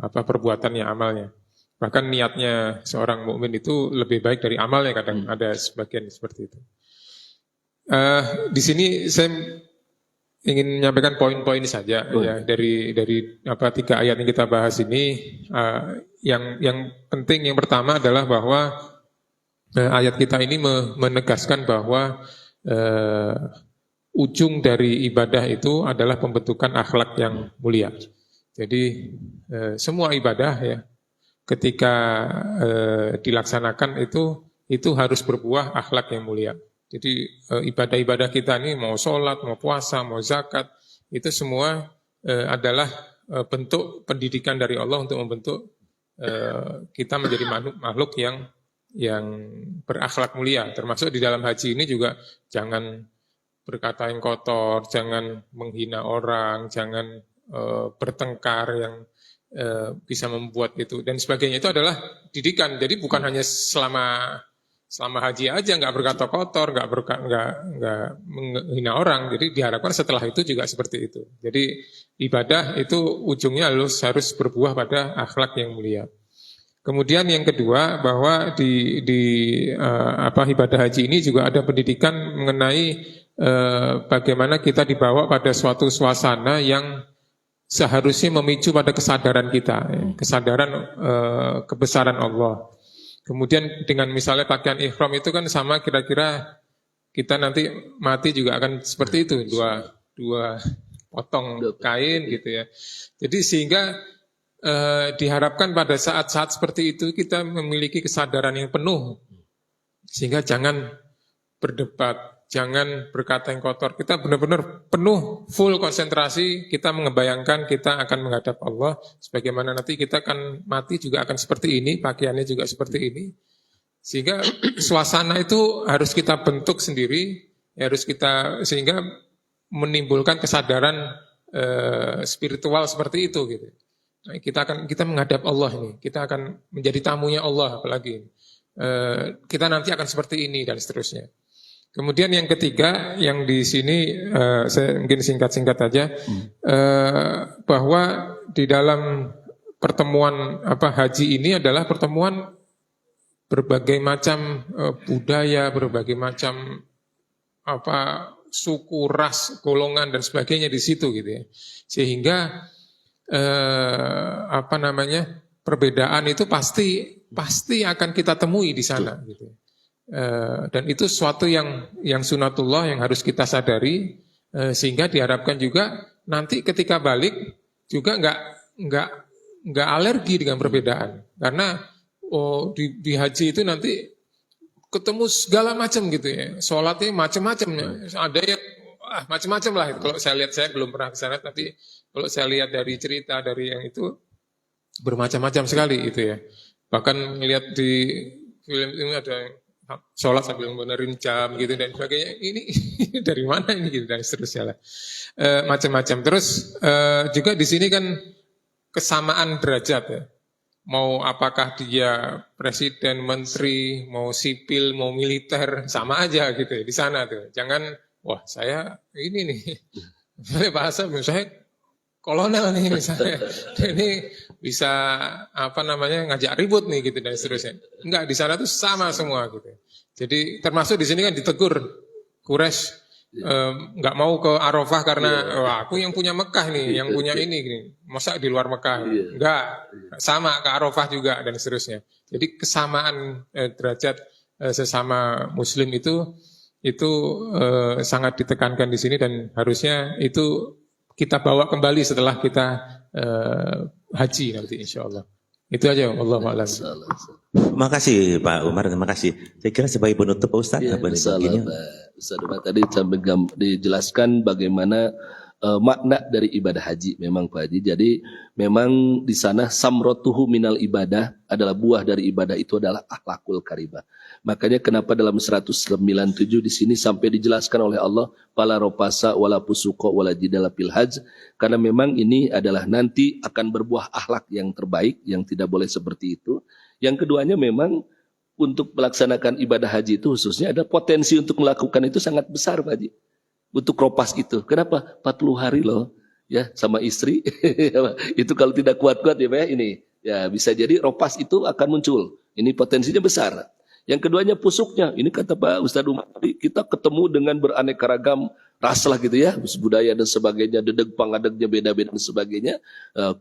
perbuatannya, amalnya. Bahkan niatnya seorang mukmin itu lebih baik dari amalnya, kadang ada sebagian seperti itu. Di sini saya ingin menyampaikan poin-poin saja ya dari 3 ayat yang kita bahas ini. Yang penting yang pertama adalah bahwa ayat kita ini menegaskan bahwa ujung dari ibadah itu adalah pembentukan akhlak yang mulia. Jadi semua ibadah ya ketika dilaksanakan itu harus berbuah akhlak yang mulia. Jadi ibadah-ibadah kita ini mau sholat, mau puasa, mau zakat, itu semua adalah bentuk pendidikan dari Allah untuk membentuk kita menjadi makhluk yang berakhlak mulia. Termasuk di dalam haji ini juga jangan berkata yang kotor, jangan menghina orang, jangan bertengkar yang bisa membuat itu dan sebagainya. Itu adalah didikan. Jadi bukan hanya selama haji aja nggak berkata kotor, nggak menghina orang. Jadi diharapkan setelah itu juga seperti itu. Jadi ibadah itu ujungnya harus berbuah pada akhlak yang mulia. Kemudian yang kedua bahwa di ibadah haji ini juga ada pendidikan mengenai bagaimana kita dibawa pada suatu suasana yang seharusnya memicu pada kesadaran kita, kesadaran kebesaran Allah. Kemudian dengan misalnya pakaian ihram itu kan sama kira-kira kita nanti mati juga akan seperti itu, dua potong kain gitu ya. Jadi sehingga diharapkan pada saat-saat seperti itu kita memiliki kesadaran yang penuh. Sehingga jangan berdebat, jangan berkata yang kotor. Kita benar-benar penuh, full konsentrasi, kita mengebayangkan kita akan menghadap Allah. Sebagaimana nanti kita akan mati juga akan seperti ini, pakaiannya juga seperti ini. Sehingga suasana itu harus kita bentuk sendiri, sehingga menimbulkan kesadaran spiritual seperti itu gitu. Nah, kita menghadap Allah ini, kita akan menjadi tamunya Allah apalagi. Kita nanti akan seperti ini dan seterusnya. Kemudian yang ketiga, yang di sini saya mungkin singkat-singkat aja, bahwa di dalam pertemuan haji ini adalah pertemuan berbagai macam budaya, berbagai macam suku, ras, golongan dan sebagainya di situ gitu ya. Sehingga perbedaan itu pasti akan kita temui di sana gitu. Dan itu sesuatu yang sunatullah yang harus kita sadari, sehingga diharapkan juga nanti ketika balik juga nggak alergi dengan perbedaan, karena di haji itu nanti ketemu segala macam gitu ya, sholatnya macam-macam, ada yang macam-macam lah. Kalau saya lihat, saya belum pernah ke sana, tapi kalau saya lihat dari cerita dari yang itu bermacam-macam sekali itu ya. Bahkan melihat di film ini ada yang sholat sambil benerin jam gitu dan sebagainya. Ini dari mana ini gitu dan seterusnya lah. Macam-macam. Terus juga di sini kan kesamaan derajat ya. Mau apakah dia presiden, menteri, mau sipil, mau militer, sama aja gitu ya di sana tuh. Jangan, wah saya ini nih, misalnya bahasa misalnya kolonel nih misalnya, ini bisa ngajak ribut nih gitu dan seterusnya. Enggak, di sana tuh sama semua gitu. Jadi termasuk di sini kan ditegur Quraisy, nggak mau ke Arafah karena wah, aku yang punya Mekah nih, yang punya ini gini. Masa di luar Mekah? Enggak, sama ke Arafah juga dan seterusnya. Jadi kesamaan derajat sesama Muslim itu sangat ditekankan di sini dan harusnya itu kita bawa kembali setelah kita haji nanti insya Allah. Itu aja, Wallahu a'lam. Terima kasih Pak Umar, terima kasih. Saya kira sebagai penutup Pak Ustadz, Ya, Ustaz Umar tadi sampai dijelaskan bagaimana makna dari ibadah haji memang Pak Haji. Jadi memang di sana samrotuhu minal ibadah adalah buah dari ibadah itu adalah akhlakul karimah. Makanya kenapa dalam 197 di sini sampai dijelaskan oleh Allah pala ropasa wala pusuko wala jidala fil hajj, karena memang ini adalah nanti akan berbuah akhlak yang terbaik yang tidak boleh seperti itu. Yang keduanya memang untuk melaksanakan ibadah haji itu khususnya ada potensi untuk melakukan itu sangat besar Pak Haji. Untuk ropas itu. Kenapa? 40 hari loh. Ya, sama istri. Itu kalau tidak kuat-kuat ya Pak ya, ini. Ya, bisa jadi ropas itu akan muncul. Ini potensinya besar. Yang keduanya pusuknya. Ini kata Pak Ustadz Umar, kita ketemu dengan beraneka ragam ras lah gitu ya. Budaya dan sebagainya. Dedeg pangadegnya beda-beda dan sebagainya.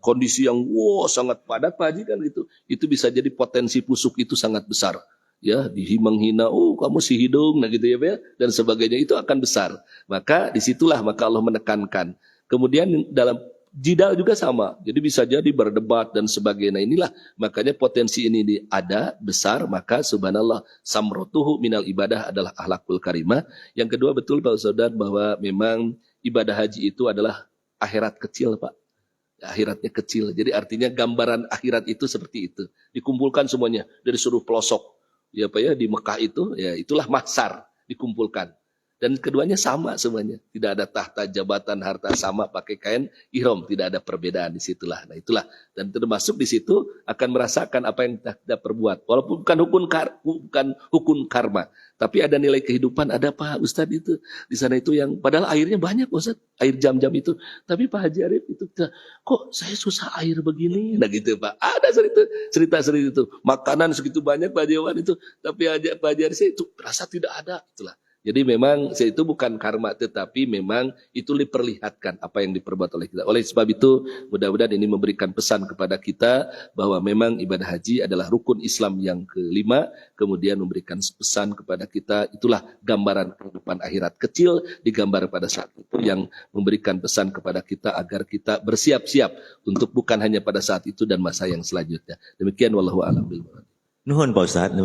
Kondisi yang sangat padat Pak Haji kan gitu. Itu bisa jadi potensi pusuk itu sangat besar. Ya, menghina, kamu si hidung, nah gitu ya, Pak, dan sebagainya itu akan besar. Maka disitulah maka Allah menekankan. Kemudian dalam jidal juga sama, jadi bisa jadi berdebat dan sebagainya. Inilah makanya potensi ini ada besar. Maka subhanallah samrotuhu minal ibadah adalah akhlakul karimah. Yang kedua betul Pak Ustadz bahwa memang ibadah haji itu adalah akhirat kecil Pak. Akhiratnya kecil, jadi artinya gambaran akhirat itu seperti itu. Dikumpulkan semuanya dari seluruh pelosok. Ya Pak ya, di Mekah itu, ya itulah mahsyar dikumpulkan. Dan keduanya sama semuanya. Tidak ada tahta, jabatan, harta sama, pakai kain ihram, tidak ada perbedaan di situlah. Nah itulah. Dan termasuk di situ akan merasakan apa yang kita perbuat. Walaupun bukan hukum karma, tapi ada nilai kehidupan, ada Pak Ustadz itu. Di sana itu yang, padahal airnya banyak Ustadz, air jam-jam itu. Tapi Pak Haji Arif itu, kok saya susah air begini? Nah gitu Pak. Ada cerita itu. Makanan segitu banyak Pak Haji Wan itu. Tapi Pak Haji Arif itu rasa tidak ada. Itulah. Jadi memang itu bukan karma, tetapi memang itu diperlihatkan apa yang diperbuat oleh kita. Oleh sebab itu, mudah-mudahan ini memberikan pesan kepada kita bahwa memang ibadah haji adalah rukun Islam yang kelima. Kemudian memberikan pesan kepada kita, itulah gambaran kehidupan akhirat kecil digambar pada saat itu yang memberikan pesan kepada kita agar kita bersiap-siap untuk bukan hanya pada saat itu dan masa yang selanjutnya. Demikian wallahu a'lam bishawab. Nuhun Pak Ustadz,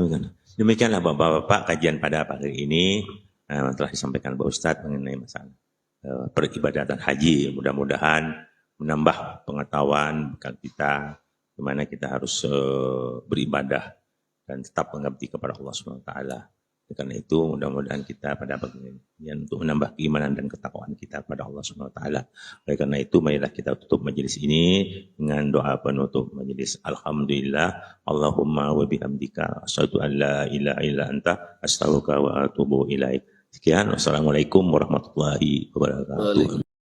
demikianlah Bapak-Bapak kajian pada pagi ini. Telah disampaikan Pak Ustadz mengenai masalah peribadatan haji. Mudah-mudahan menambah pengetahuan bekal kita di mana kita harus beribadah dan tetap mengabdi kepada Allah SWT Karena itu mudah-mudahan kita pada bagian untuk menambah keimanan dan ketakwaan kita kepada Allah Subhanahu wa taala. Oleh karena itu marilah kita tutup majelis ini dengan doa penutup majelis. Alhamdulillah, Allahumma wa bihamdika asyhadu an la ilaha illa anta astaghfiruka wa atubu ilaik. Sekian, wassalamualaikum warahmatullahi wabarakatuh.